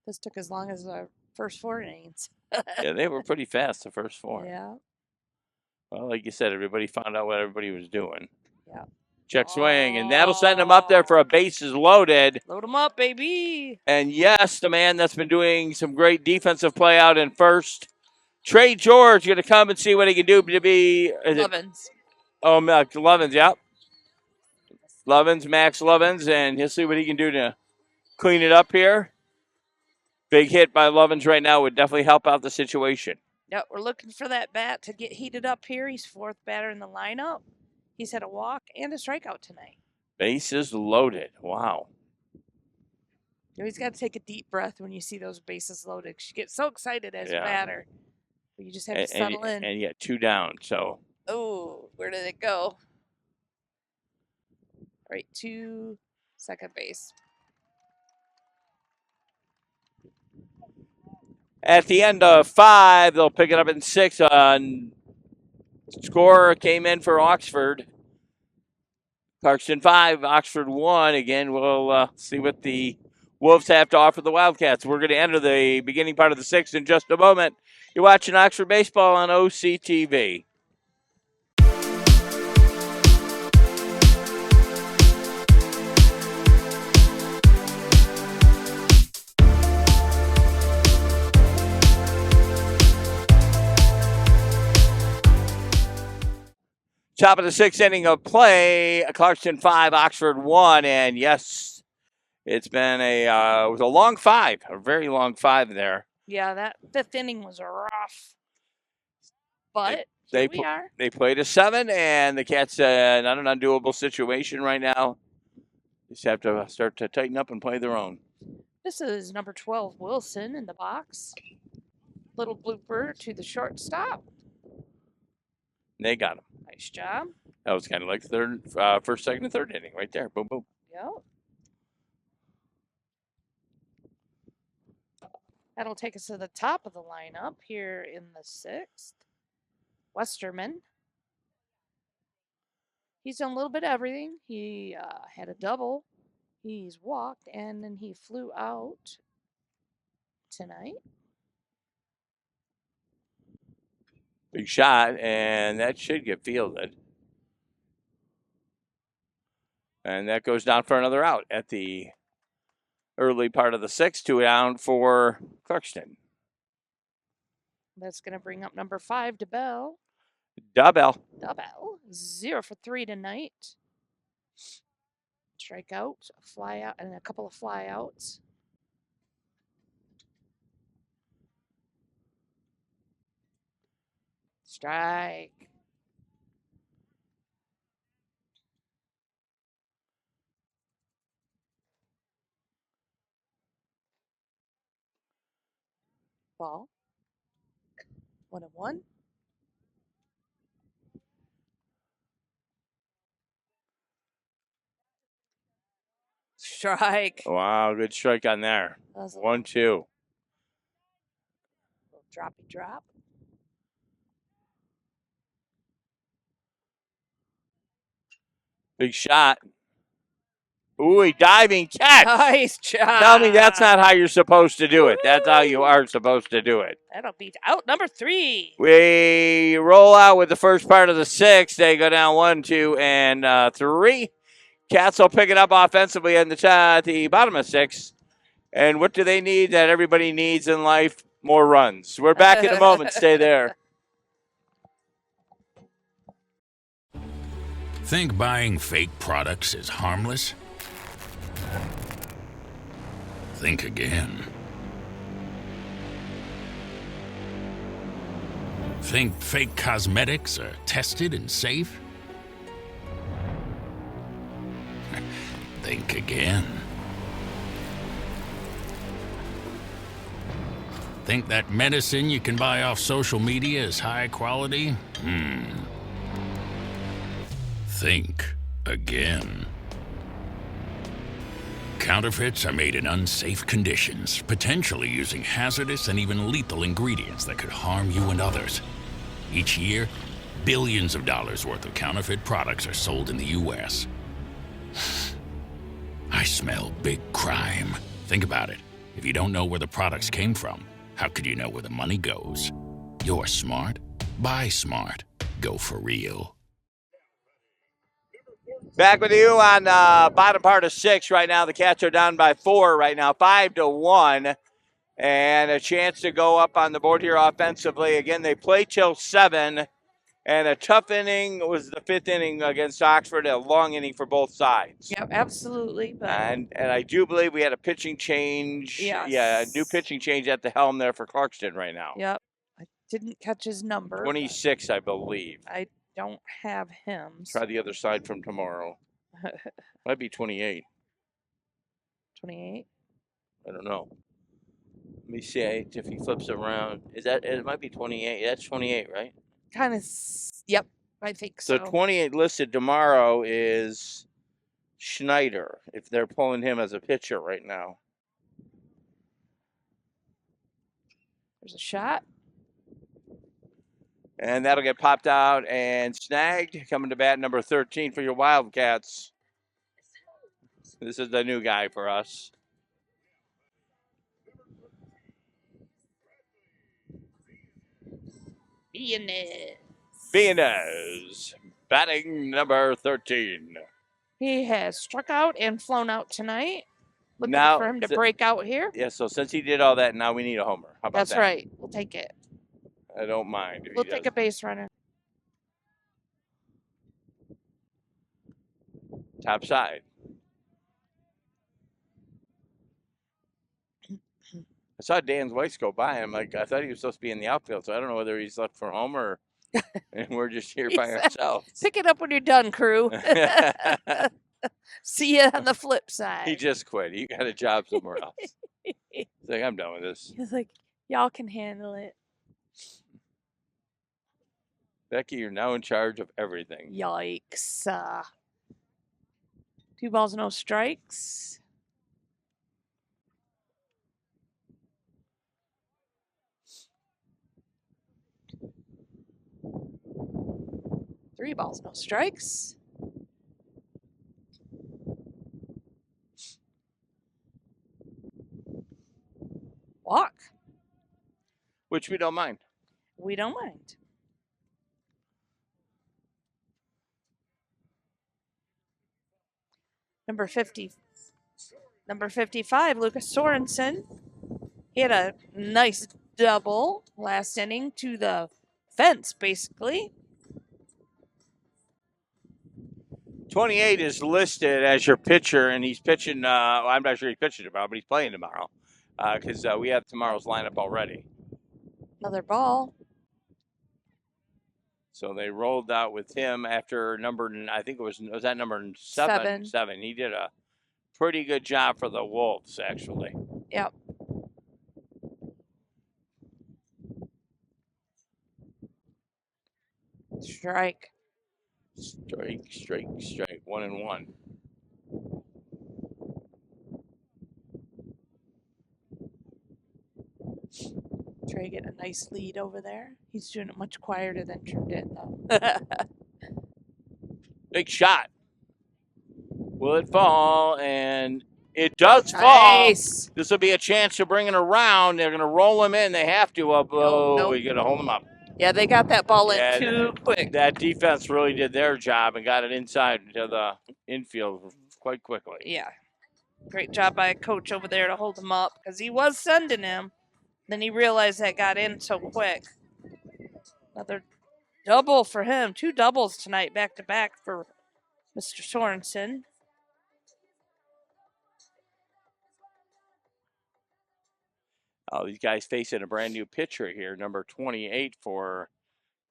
[SPEAKER 2] This took as long as the first 4 innings.
[SPEAKER 1] Yeah, they were pretty fast the first 4.
[SPEAKER 2] Yeah.
[SPEAKER 1] Well, like you said, everybody found out what everybody was doing.
[SPEAKER 2] Yeah.
[SPEAKER 1] Check swing, and that'll send him up there for a bases loaded.
[SPEAKER 2] Load them up, baby.
[SPEAKER 1] And yes, the man that's been doing some great defensive play out in first, Trey George, going to come and see what he can do to be.
[SPEAKER 2] Lovins.
[SPEAKER 1] Lovins, yep. Lovins, Max Lovins, and he'll see what he can do to clean it up here. Big hit by Lovins right now would definitely help out the situation.
[SPEAKER 2] Yep, we're looking for that bat to get heated up here. He's 4th batter in the lineup. He's had a walk and a strikeout tonight.
[SPEAKER 1] Bases loaded. Wow.
[SPEAKER 2] You always got to take a deep breath when you see those bases loaded. You get so excited as a
[SPEAKER 1] Yeah.
[SPEAKER 2] batter. But you just have to settle in.
[SPEAKER 1] And you got 2 down, so.
[SPEAKER 2] Oh, where did it go? Right to second base.
[SPEAKER 1] At the end of 5, they'll pick it up in 6. Scorer came in for Oxford. Clarkston 5, Oxford 1. Again, we'll see what the Wolves have to offer the Wildcats. We're going to enter the beginning part of the 6th in just a moment. You're watching Oxford Baseball on OCTV. Top of the 6th inning of play, Clarkston 5, Oxford 1. And yes, it's been it was a long 5, a very long 5 there.
[SPEAKER 2] Yeah, that 5th inning was rough. But here we are.
[SPEAKER 1] They played a 7, and the Cats not an undoable situation right now. Just have to start to tighten up and play their own.
[SPEAKER 2] This is number 12, Wilson, in the box. Little blooper to the shortstop.
[SPEAKER 1] They got him.
[SPEAKER 2] Nice job.
[SPEAKER 1] That was kind of like first, second, and third inning right there. Boom, boom.
[SPEAKER 2] Yep. That'll take us to the top of the lineup here in the 6th. Westerman. He's done a little bit of everything. He had a double. He's walked, and then he flew out tonight.
[SPEAKER 1] Big shot, and that should get fielded. And that goes down for another out at the early part of the 6th, 2 down for Clarkston.
[SPEAKER 2] That's going to bring up number 5, DeBell.
[SPEAKER 1] Double.
[SPEAKER 2] 0 for 3 tonight. Strikeout, a fly out, and a couple of flyouts. Strike. Ball. 1-1. Strike.
[SPEAKER 1] Wow, good strike on there. 1-2.
[SPEAKER 2] Droppy drop.
[SPEAKER 1] Big shot. Ooh, a diving catch.
[SPEAKER 2] Nice job.
[SPEAKER 1] Tell me that's not how you're supposed to do it. That's how you are supposed to do it.
[SPEAKER 2] That'll beat out number 3.
[SPEAKER 1] We roll out with the first part of the 6th. They go down 1, 2, and 3. Cats will pick it up offensively at the bottom of 6. And what do they need that everybody needs in life? More runs. We're back in a moment. Stay there.
[SPEAKER 8] Think buying fake products is harmless? Think again. Think fake cosmetics are tested and safe? Think again. Think that medicine you can buy off social media is high quality? Think again. Counterfeits are made in unsafe conditions, potentially using hazardous and even lethal ingredients that could harm you and others. Each year, billions of dollars worth of counterfeit products are sold in the U.S. I smell big crime. Think about it. If you don't know where the products came from, how could you know where the money goes? You're smart. Buy smart. Go for real.
[SPEAKER 1] Back with you on bottom part of 6 right now. The Cats are down by 4 right now, 5-1. And a chance to go up on the board here offensively. Again, they play till 7. And a tough inning was the 5th inning against Oxford, a long inning for both sides.
[SPEAKER 2] Yep, absolutely. But
[SPEAKER 1] And I do believe we had a pitching change.
[SPEAKER 2] Yes.
[SPEAKER 1] Yeah, a new pitching change at the helm there for Clarkston right now.
[SPEAKER 2] Yep. I didn't catch his number.
[SPEAKER 1] 26, I believe.
[SPEAKER 2] I don't have him.
[SPEAKER 1] Try the other side from tomorrow. Might be 28.
[SPEAKER 2] 28.
[SPEAKER 1] I don't know. Let me see if he flips around. It might be 28. That's 28, right?
[SPEAKER 2] Kind of. Yep, I think so.
[SPEAKER 1] So 28 listed tomorrow is Schneider, if they're pulling him as a pitcher right now.
[SPEAKER 2] There's a shot.
[SPEAKER 1] And that'll get popped out and snagged. Coming to bat number 13 for your Wildcats. This is the new guy for us. Viennes, batting number 13.
[SPEAKER 2] He has struck out and flown out tonight. Looking
[SPEAKER 1] Now,
[SPEAKER 2] for him to break out here.
[SPEAKER 1] Yeah, so since he did all that, now we need a homer. How about
[SPEAKER 2] That's
[SPEAKER 1] that?
[SPEAKER 2] right. We'll take it.
[SPEAKER 1] I don't mind. If
[SPEAKER 2] We'll
[SPEAKER 1] he
[SPEAKER 2] take
[SPEAKER 1] does.
[SPEAKER 2] a base runner.
[SPEAKER 1] Top side. I saw Dan's Weiss go by. I'm like, I thought he was supposed to be in the outfield, so I don't know whether he's left for home or and we're just here by ourselves.
[SPEAKER 2] Pick it up when you're done, crew. See you on the flip side.
[SPEAKER 1] He just quit. He got a job somewhere else. He's like, I'm done with this.
[SPEAKER 2] He's like, y'all can handle it.
[SPEAKER 1] Becky, you're now in charge of everything.
[SPEAKER 2] Yikes. 2 balls, no strikes. Three balls, no strikes. Walk.
[SPEAKER 1] Which we don't mind.
[SPEAKER 2] We don't mind. Number 55, Lucas Sorensen. He had a nice double last inning to the fence, basically.
[SPEAKER 1] 28 is listed as your pitcher, and he's pitching. I'm not sure he's pitching tomorrow, but he's playing tomorrow because we have tomorrow's lineup already.
[SPEAKER 2] Another ball.
[SPEAKER 1] So they rolled out with him after I think was that number 7? 7. He did a pretty good job for the Wolves, actually.
[SPEAKER 2] Yep. Strike.
[SPEAKER 1] 1-1.
[SPEAKER 2] Trey getting a nice lead over there. He's doing it much quieter than Drew did, though.
[SPEAKER 1] Big shot. Will it fall? And it does fall.
[SPEAKER 2] Nice.
[SPEAKER 1] This will be a chance to bring it around. They're going to roll him in. They have to.
[SPEAKER 2] Nope.
[SPEAKER 1] We got to hold him up.
[SPEAKER 2] Yeah, they got that ball in too quick.
[SPEAKER 1] That defense really did their job and got it inside to the infield quite quickly.
[SPEAKER 2] Yeah. Great job by a coach over there to hold him up because he was sending him. Then he realized that got in so quick. Another double for him. 2 doubles tonight, back to back for Mr. Sorensen.
[SPEAKER 1] Oh, these guys facing a brand new pitcher here, number 28 for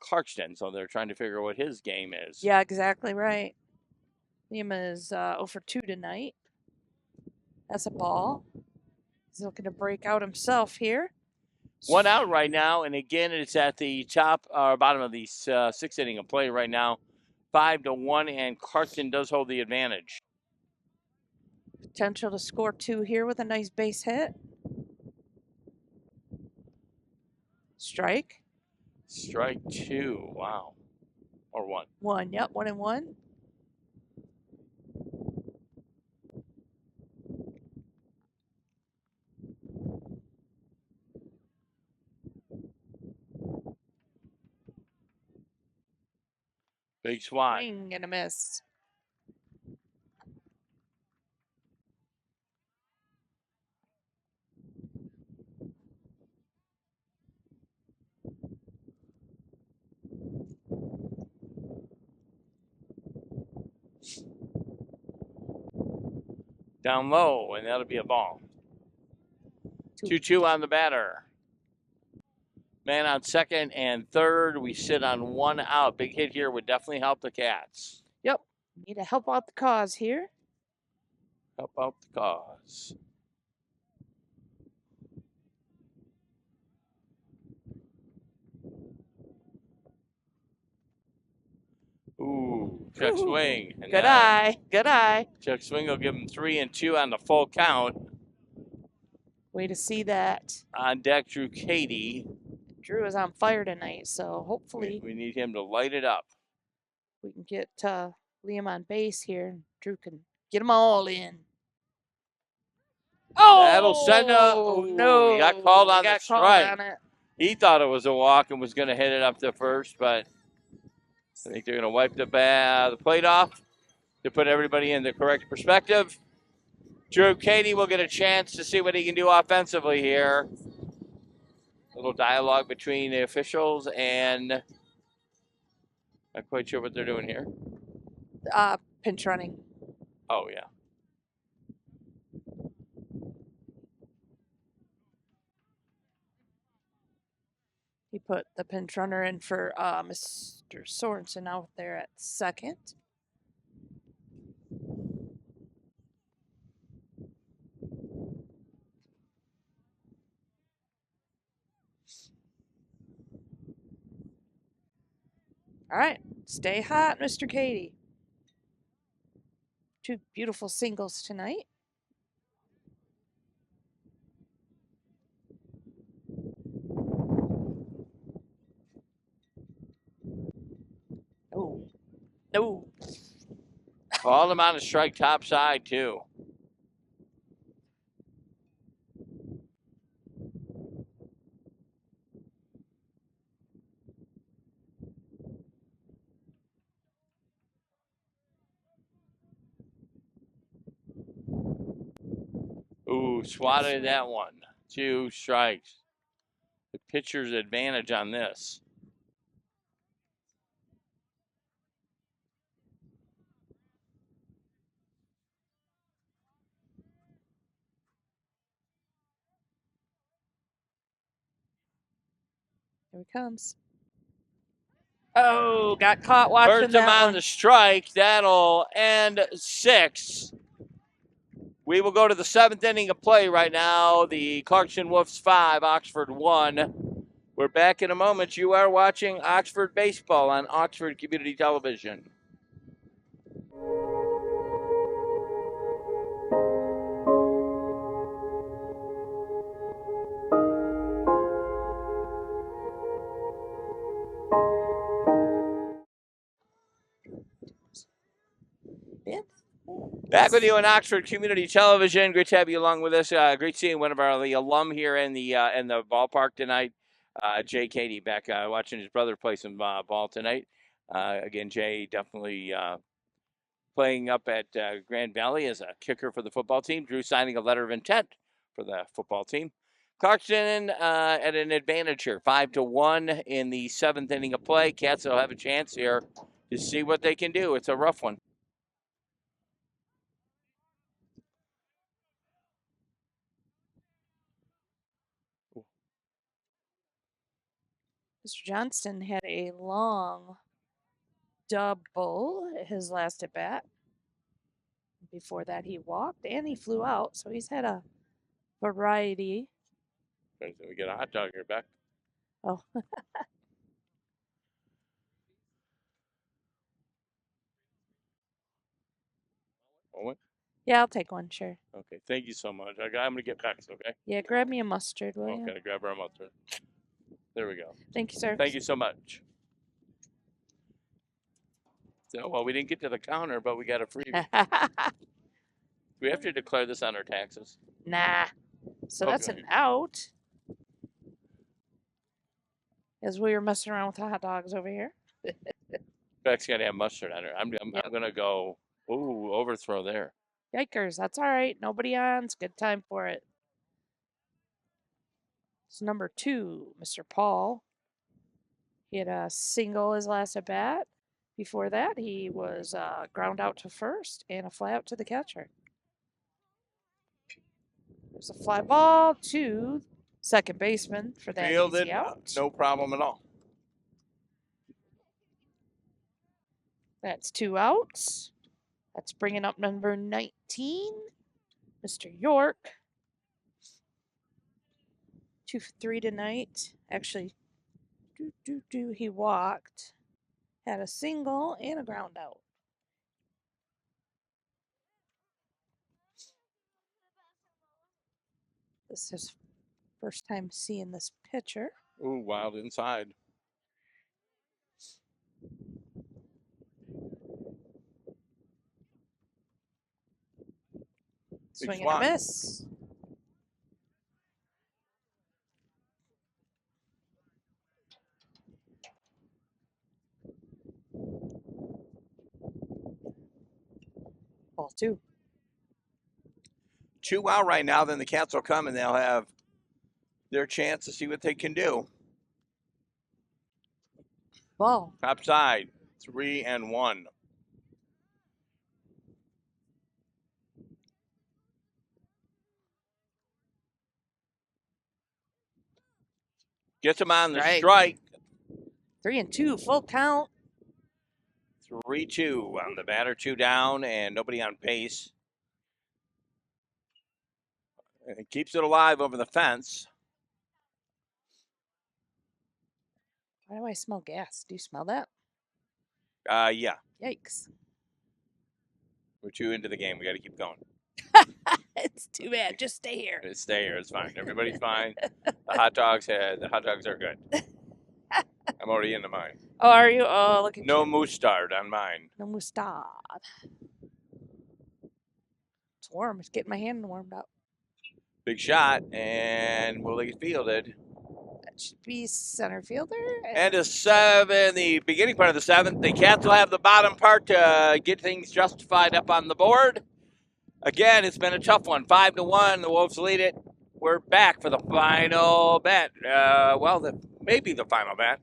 [SPEAKER 1] Clarkston. So they're trying to figure out what his game is.
[SPEAKER 2] Yeah, exactly right. Lima is 0 for 2 tonight. That's a ball. He's looking to break out himself here.
[SPEAKER 1] 1 out right now, and again, it's at the top or bottom of the 6th inning of play right now. 5-1, and Clarkston does hold the advantage.
[SPEAKER 2] Potential to score 2 here with a nice base hit. Strike.
[SPEAKER 1] Strike 2. Wow. Or 1.
[SPEAKER 2] 1. Yep, 1-1.
[SPEAKER 1] Big swat.
[SPEAKER 2] Swing and a miss.
[SPEAKER 1] Down low, and that'll be a ball. 2-2 on the batter. Man on second and third. We sit on 1 out. Big hit here would definitely help the Cats.
[SPEAKER 2] Yep. Need to help out the cause here.
[SPEAKER 1] Help out the cause. Ooh, check swing. And
[SPEAKER 2] Good eye. Good eye.
[SPEAKER 1] Check swing will give him 3-2 on the full count.
[SPEAKER 2] Way to see that.
[SPEAKER 1] On deck, Drew Cady.
[SPEAKER 2] Drew is on fire tonight, so hopefully
[SPEAKER 1] We need him to light it up.
[SPEAKER 2] we can get Liam on base here. Drew can get them all in. Oh,
[SPEAKER 1] That'll send
[SPEAKER 2] no.
[SPEAKER 1] He got called on
[SPEAKER 2] He
[SPEAKER 1] the
[SPEAKER 2] got called
[SPEAKER 1] strike.
[SPEAKER 2] on it.
[SPEAKER 1] He thought it was a walk and was going to hit it up to first, but I think they're going to wipe the plate off to put everybody in the correct perspective. Drew Katie will get a chance to see what he can do offensively here. A little dialogue between the officials and not quite sure what they're doing here.
[SPEAKER 2] Pinch running.
[SPEAKER 1] Oh, yeah.
[SPEAKER 2] He put the pinch runner in for Mr. Sorensen out there at second. All right, stay hot, Mr. Katie. Two beautiful singles tonight. Oh, no.
[SPEAKER 1] Called him on a strike top side, too. Ooh, swatted that one. 2 strikes. The pitcher's advantage on this.
[SPEAKER 2] Here he comes. Oh, got caught watching
[SPEAKER 1] First him
[SPEAKER 2] that
[SPEAKER 1] on
[SPEAKER 2] one.
[SPEAKER 1] the strike. That'll end 6. We will go to the 7th inning of play right now. The Clarkston Wolves 5, Oxford 1. We're back in a moment. You are watching Oxford Baseball on Oxford Community Television.
[SPEAKER 2] Yeah.
[SPEAKER 1] Back with you on Oxford Community Television. Great to have you along with us. Great seeing one of the alum here in the ballpark tonight. Jay Katie back watching his brother play some ball tonight. Again, Jay definitely playing up at Grand Valley as a kicker for the football team. Drew signing a letter of intent for the football team. Clarkston at an advantage here, 5-1 in the 7th inning of play. Cats will have a chance here to see what they can do. It's a rough one.
[SPEAKER 2] Mr. Johnston had a long double his last at bat. Before that, he walked and he flew out. So he's had a variety.
[SPEAKER 1] We get a hot dog here back.
[SPEAKER 2] Oh,
[SPEAKER 1] Moment.
[SPEAKER 2] yeah, I'll take one, sure.
[SPEAKER 1] Okay, thank you so much. I'm going to get Pex, okay?
[SPEAKER 2] Yeah, grab me a mustard, will you?
[SPEAKER 1] Okay, grab our mustard. There we go.
[SPEAKER 2] Thank you, sir.
[SPEAKER 1] Thank you so much. So, well, we didn't get to the counter, but we got a freebie. We have to declare this on our taxes.
[SPEAKER 2] Nah. So that's
[SPEAKER 1] Okay.
[SPEAKER 2] an out. As we were messing around with the hot dogs over here.
[SPEAKER 1] Beck's got to have mustard on her. I'm going to go, overthrow there.
[SPEAKER 2] Yikers, that's all right. Nobody on. It's a good time for it. It's number 2, Mr. Paul. He had a single his last at bat. Before that, he was ground out to first and a fly out to the catcher. There's a fly ball to second baseman for that
[SPEAKER 1] Fielded,
[SPEAKER 2] easy out.
[SPEAKER 1] no problem at all.
[SPEAKER 2] That's 2 outs. That's bringing up number 19, Mr. York. 2 for 3 tonight. Actually, he walked. Had a single and a ground out. This is his first time seeing this pitcher.
[SPEAKER 1] Ooh, wild inside.
[SPEAKER 2] Swing and a miss. Ball 2.
[SPEAKER 1] 2 out right now, then the Cats will come and they'll have their chance to see what they can do.
[SPEAKER 2] Ball.
[SPEAKER 1] Top side, 3-1. Gets him on the strike.
[SPEAKER 2] 3-2, full count.
[SPEAKER 1] 3-2 on the batter, 2 down, and nobody on base. And it keeps it alive over the fence.
[SPEAKER 2] Why do I smell gas? Do you smell that?
[SPEAKER 1] Yeah.
[SPEAKER 2] Yikes.
[SPEAKER 1] We're 2 into the game. We got to keep going.
[SPEAKER 2] It's too bad. Just stay here.
[SPEAKER 1] Stay here. It's fine. Everybody's fine. The hot dogs are good. I'm already into mine.
[SPEAKER 2] Oh, are you? Oh, look at you.
[SPEAKER 1] No mustard on mine.
[SPEAKER 2] No mustard. It's warm. It's getting my hand warmed up.
[SPEAKER 1] Big shot, and will they get fielded?
[SPEAKER 2] That should be center fielder.
[SPEAKER 1] And a 7, the beginning part of the 7th. The Cats will have the bottom part to get things justified up on the board. Again, it's been a tough one. 5-1. The Wolves lead it. We're back for the final bet. Maybe the final bet.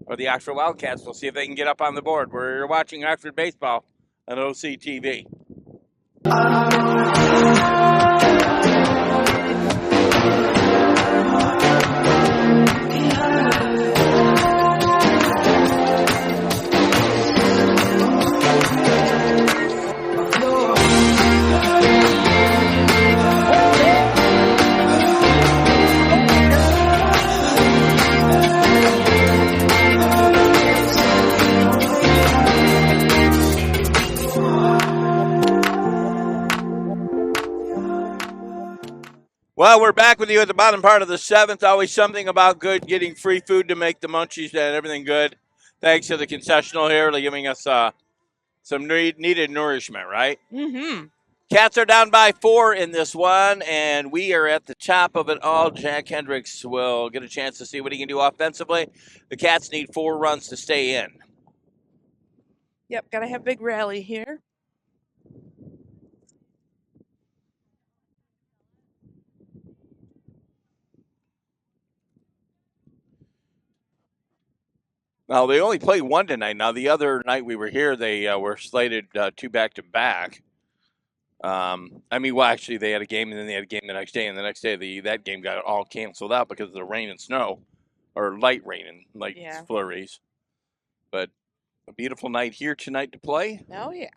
[SPEAKER 1] Or the Oxford Wildcats. We'll see if they can get up on the board. We're watching Oxford baseball on OCTV. Well, we're back with you at the bottom part of the 7th. Always something about good, getting free food to make the munchies and everything good. Thanks to the concessional here for giving us some needed nourishment, right?
[SPEAKER 2] Mm-hmm.
[SPEAKER 1] Cats are down by 4 in this one, and we are at the top of it all. Jack Hendricks will get a chance to see what he can do offensively. The Cats need 4 runs to stay in.
[SPEAKER 2] Yep, got to have big rally here.
[SPEAKER 1] Now, they only played 1 tonight. Now, the other night we were here, they were slated 2 back-to-back. Actually, they had a game, and then they had a game the next day, and the next day that game got all canceled out because of the rain and snow, or light rain and light flurries. But a beautiful night here tonight to play.
[SPEAKER 2] Oh, yeah.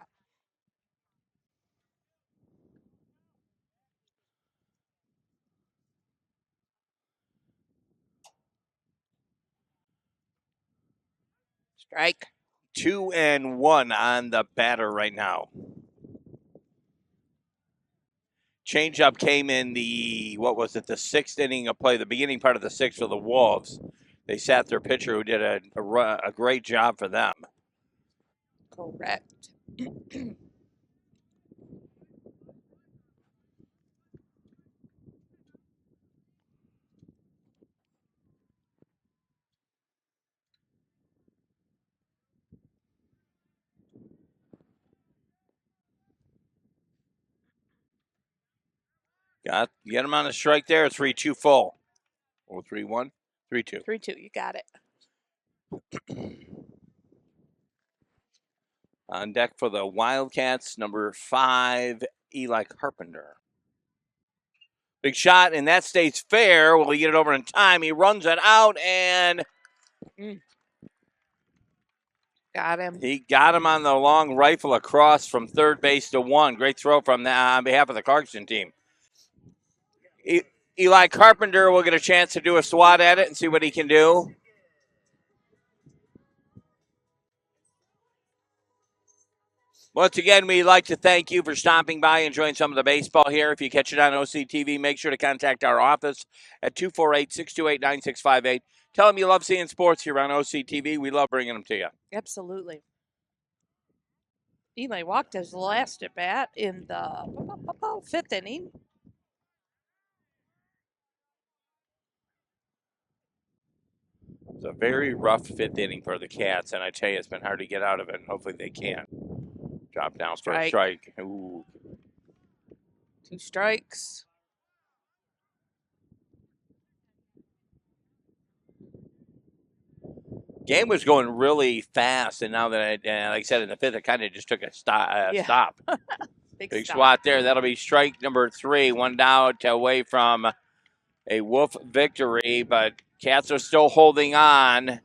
[SPEAKER 2] Strike.
[SPEAKER 1] 2-1 on the batter right now. Changeup came in the 6th inning of play, the beginning part of the 6th for the Wolves. They sat their pitcher who did a great job for them.
[SPEAKER 2] Correct.
[SPEAKER 1] Get him on the strike there. 3-2 full. Or 3-1? 3-2.
[SPEAKER 2] 3-2. You got it.
[SPEAKER 1] On deck for the Wildcats, number 5, Eli Carpenter. Big shot, and that stays fair. Will he get it over in time? He runs it out, and
[SPEAKER 2] got him.
[SPEAKER 1] He got him on the long rifle across from third base to 1. Great throw from on behalf of the Clarkston team. Eli Carpenter will get a chance to do a swat at it and see what he can do. Once again, we'd like to thank you for stopping by and enjoying some of the baseball here. If you catch it on OCTV, make sure to contact our office at 248-628-9658. Tell them you love seeing sports here on OCTV. We love bringing them to you.
[SPEAKER 2] Absolutely. Eli walked his last at bat in the 5th inning.
[SPEAKER 1] It's a very rough 5th inning for the Cats, and I tell you, it's been hard to get out of it, and hopefully they can. Drop down for a strike. Ooh.
[SPEAKER 2] 2 strikes.
[SPEAKER 1] Game was going really fast, and now that like I said in the fifth, it kind of just took a stop. Big
[SPEAKER 2] stop.
[SPEAKER 1] swat there. That'll be strike number 3. 1 down away from a Wolf victory, but Cats are still holding on.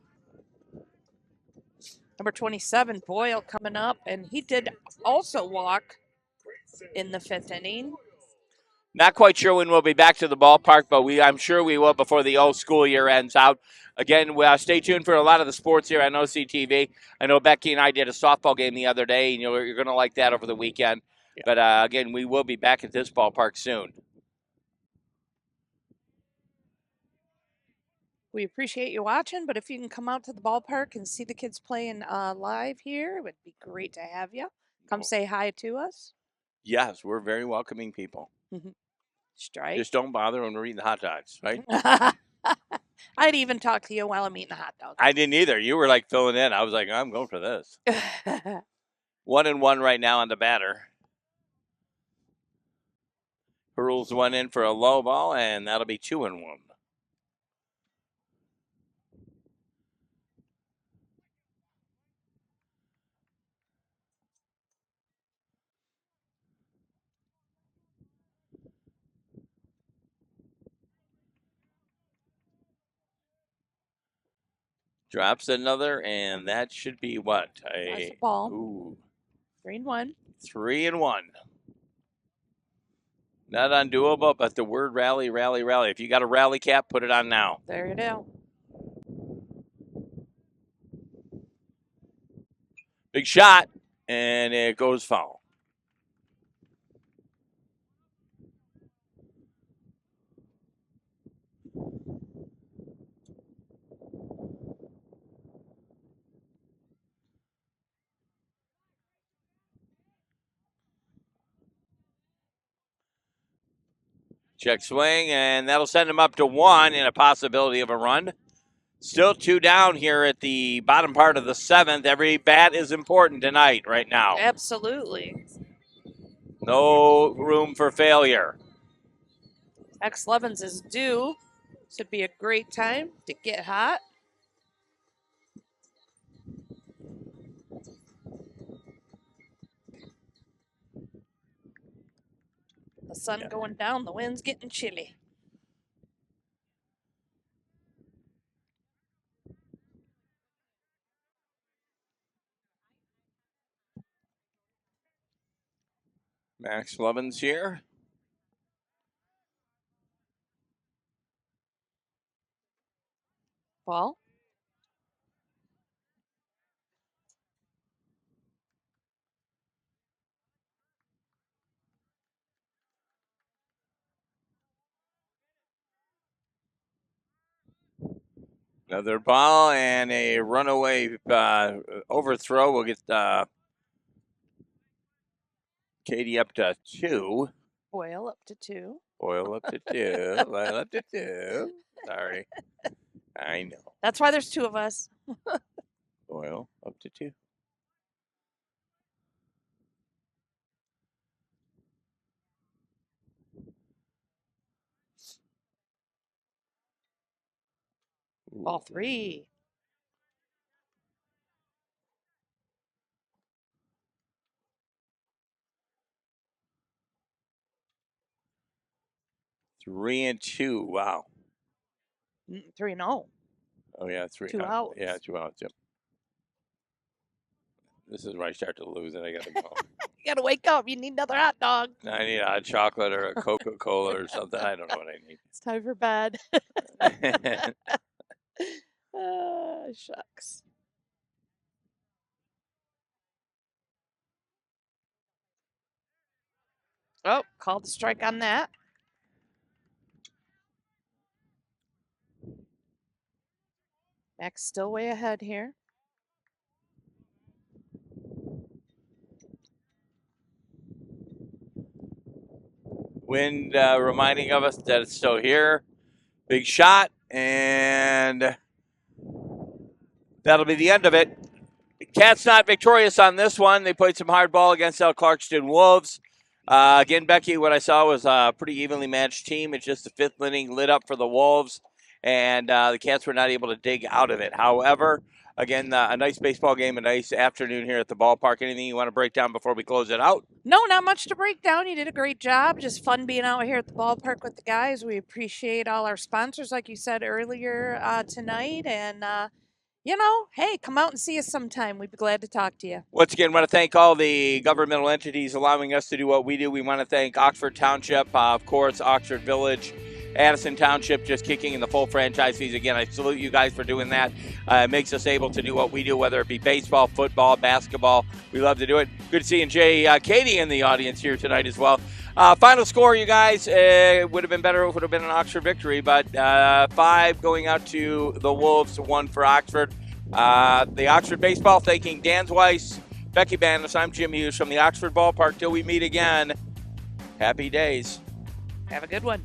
[SPEAKER 2] Number 27, Boyle, coming up, and he did also walk in the 5th inning.
[SPEAKER 1] Not quite sure when we'll be back to the ballpark, but I'm sure we will before the old school year ends out. Again, stay tuned for a lot of the sports here on OCTV. I know Becky and I did a softball game the other day, and you're going to like that over the weekend. Yeah. But again, we will be back at this ballpark soon.
[SPEAKER 2] We appreciate you watching, but if you can come out to the ballpark and see the kids playing live here, it would be great to have you. Come say hi to us.
[SPEAKER 1] Yes, we're very welcoming people.
[SPEAKER 2] Strike.
[SPEAKER 1] Just don't bother when we're eating hot dogs, right?
[SPEAKER 2] I'd even talk to you while I'm eating a hot dog.
[SPEAKER 1] I didn't either. You were like filling in. I was like, I'm going for this. 1-1 right now on the batter. Hurls one in for a low ball, and that'll be 2-1. Drops another, and that should be what?
[SPEAKER 2] That's a ball.
[SPEAKER 1] Ooh.
[SPEAKER 2] 3-1.
[SPEAKER 1] 3-1. Not undoable, but the word rally, rally, rally. If you got a rally cap, put it on now.
[SPEAKER 2] There you go.
[SPEAKER 1] Big shot, and it goes foul. Check swing, and that'll send him up to 1 and a possibility of a run. Still 2 down here at the bottom part of the 7th. Every bat is important tonight, right now.
[SPEAKER 2] Absolutely.
[SPEAKER 1] No room for failure.
[SPEAKER 2] X11s is due. Should be a great time to get hot. The sun going down, the wind's getting chilly.
[SPEAKER 1] Max Lovins here.
[SPEAKER 2] Ball.
[SPEAKER 1] Another ball and a runaway overthrow will get Katie up to 2.
[SPEAKER 2] Boyle up to 2.
[SPEAKER 1] Boyle up to 2. Boyle up to 2. Sorry. I know.
[SPEAKER 2] That's why there's 2 of us.
[SPEAKER 1] Boyle up to 2.
[SPEAKER 2] Ball 3.
[SPEAKER 1] Three and 2. Wow.
[SPEAKER 2] 3-0.
[SPEAKER 1] Oh yeah, 3.
[SPEAKER 2] 2 outs.
[SPEAKER 1] Yeah, 2 outs. Yep. This is where I start to lose, and I gotta go.
[SPEAKER 2] You gotta wake up. You need another hot dog.
[SPEAKER 1] I need a hot chocolate or a Coca-Cola or something. I don't know what I need.
[SPEAKER 2] It's time for bed. Shucks. Oh, called the strike on that. Max still way ahead here.
[SPEAKER 1] Wind reminding of us that it's still here. Big shot, and that'll be the end of it. Cats not victorious on this one. They played some hard ball against Clarkston Wolves. Again, Becky, what I saw was a pretty evenly matched team. It's just the fifth inning lit up for the Wolves, and the Cats were not able to dig out of it. However, again, a nice baseball game, a nice afternoon here at the ballpark. Anything you want to break down before we close it out?
[SPEAKER 2] No, not much to break down. You did a great job. Just fun being out here at the ballpark with the guys. We appreciate all our sponsors, like you said earlier tonight. And, hey, come out and see us sometime. We'd be glad to talk to you.
[SPEAKER 1] Once again, want to thank all the governmental entities allowing us to do what we do. We want to thank Oxford Township, of course, Oxford Village, Addison Township, just kicking in the full franchise fees. Again, I salute you guys for doing that. It makes us able to do what we do, whether it be baseball, football, basketball. We love to do it. Good seeing Katie in the audience here tonight as well. Final score, you guys, would have been better if it would have been an Oxford victory, but 5 going out to the Wolves, 1 for Oxford. The Oxford baseball thanking Dan Weiss, Becky Bannis. I'm Jim Hughes from the Oxford Ballpark. Till we meet again, happy days.
[SPEAKER 2] Have a good one.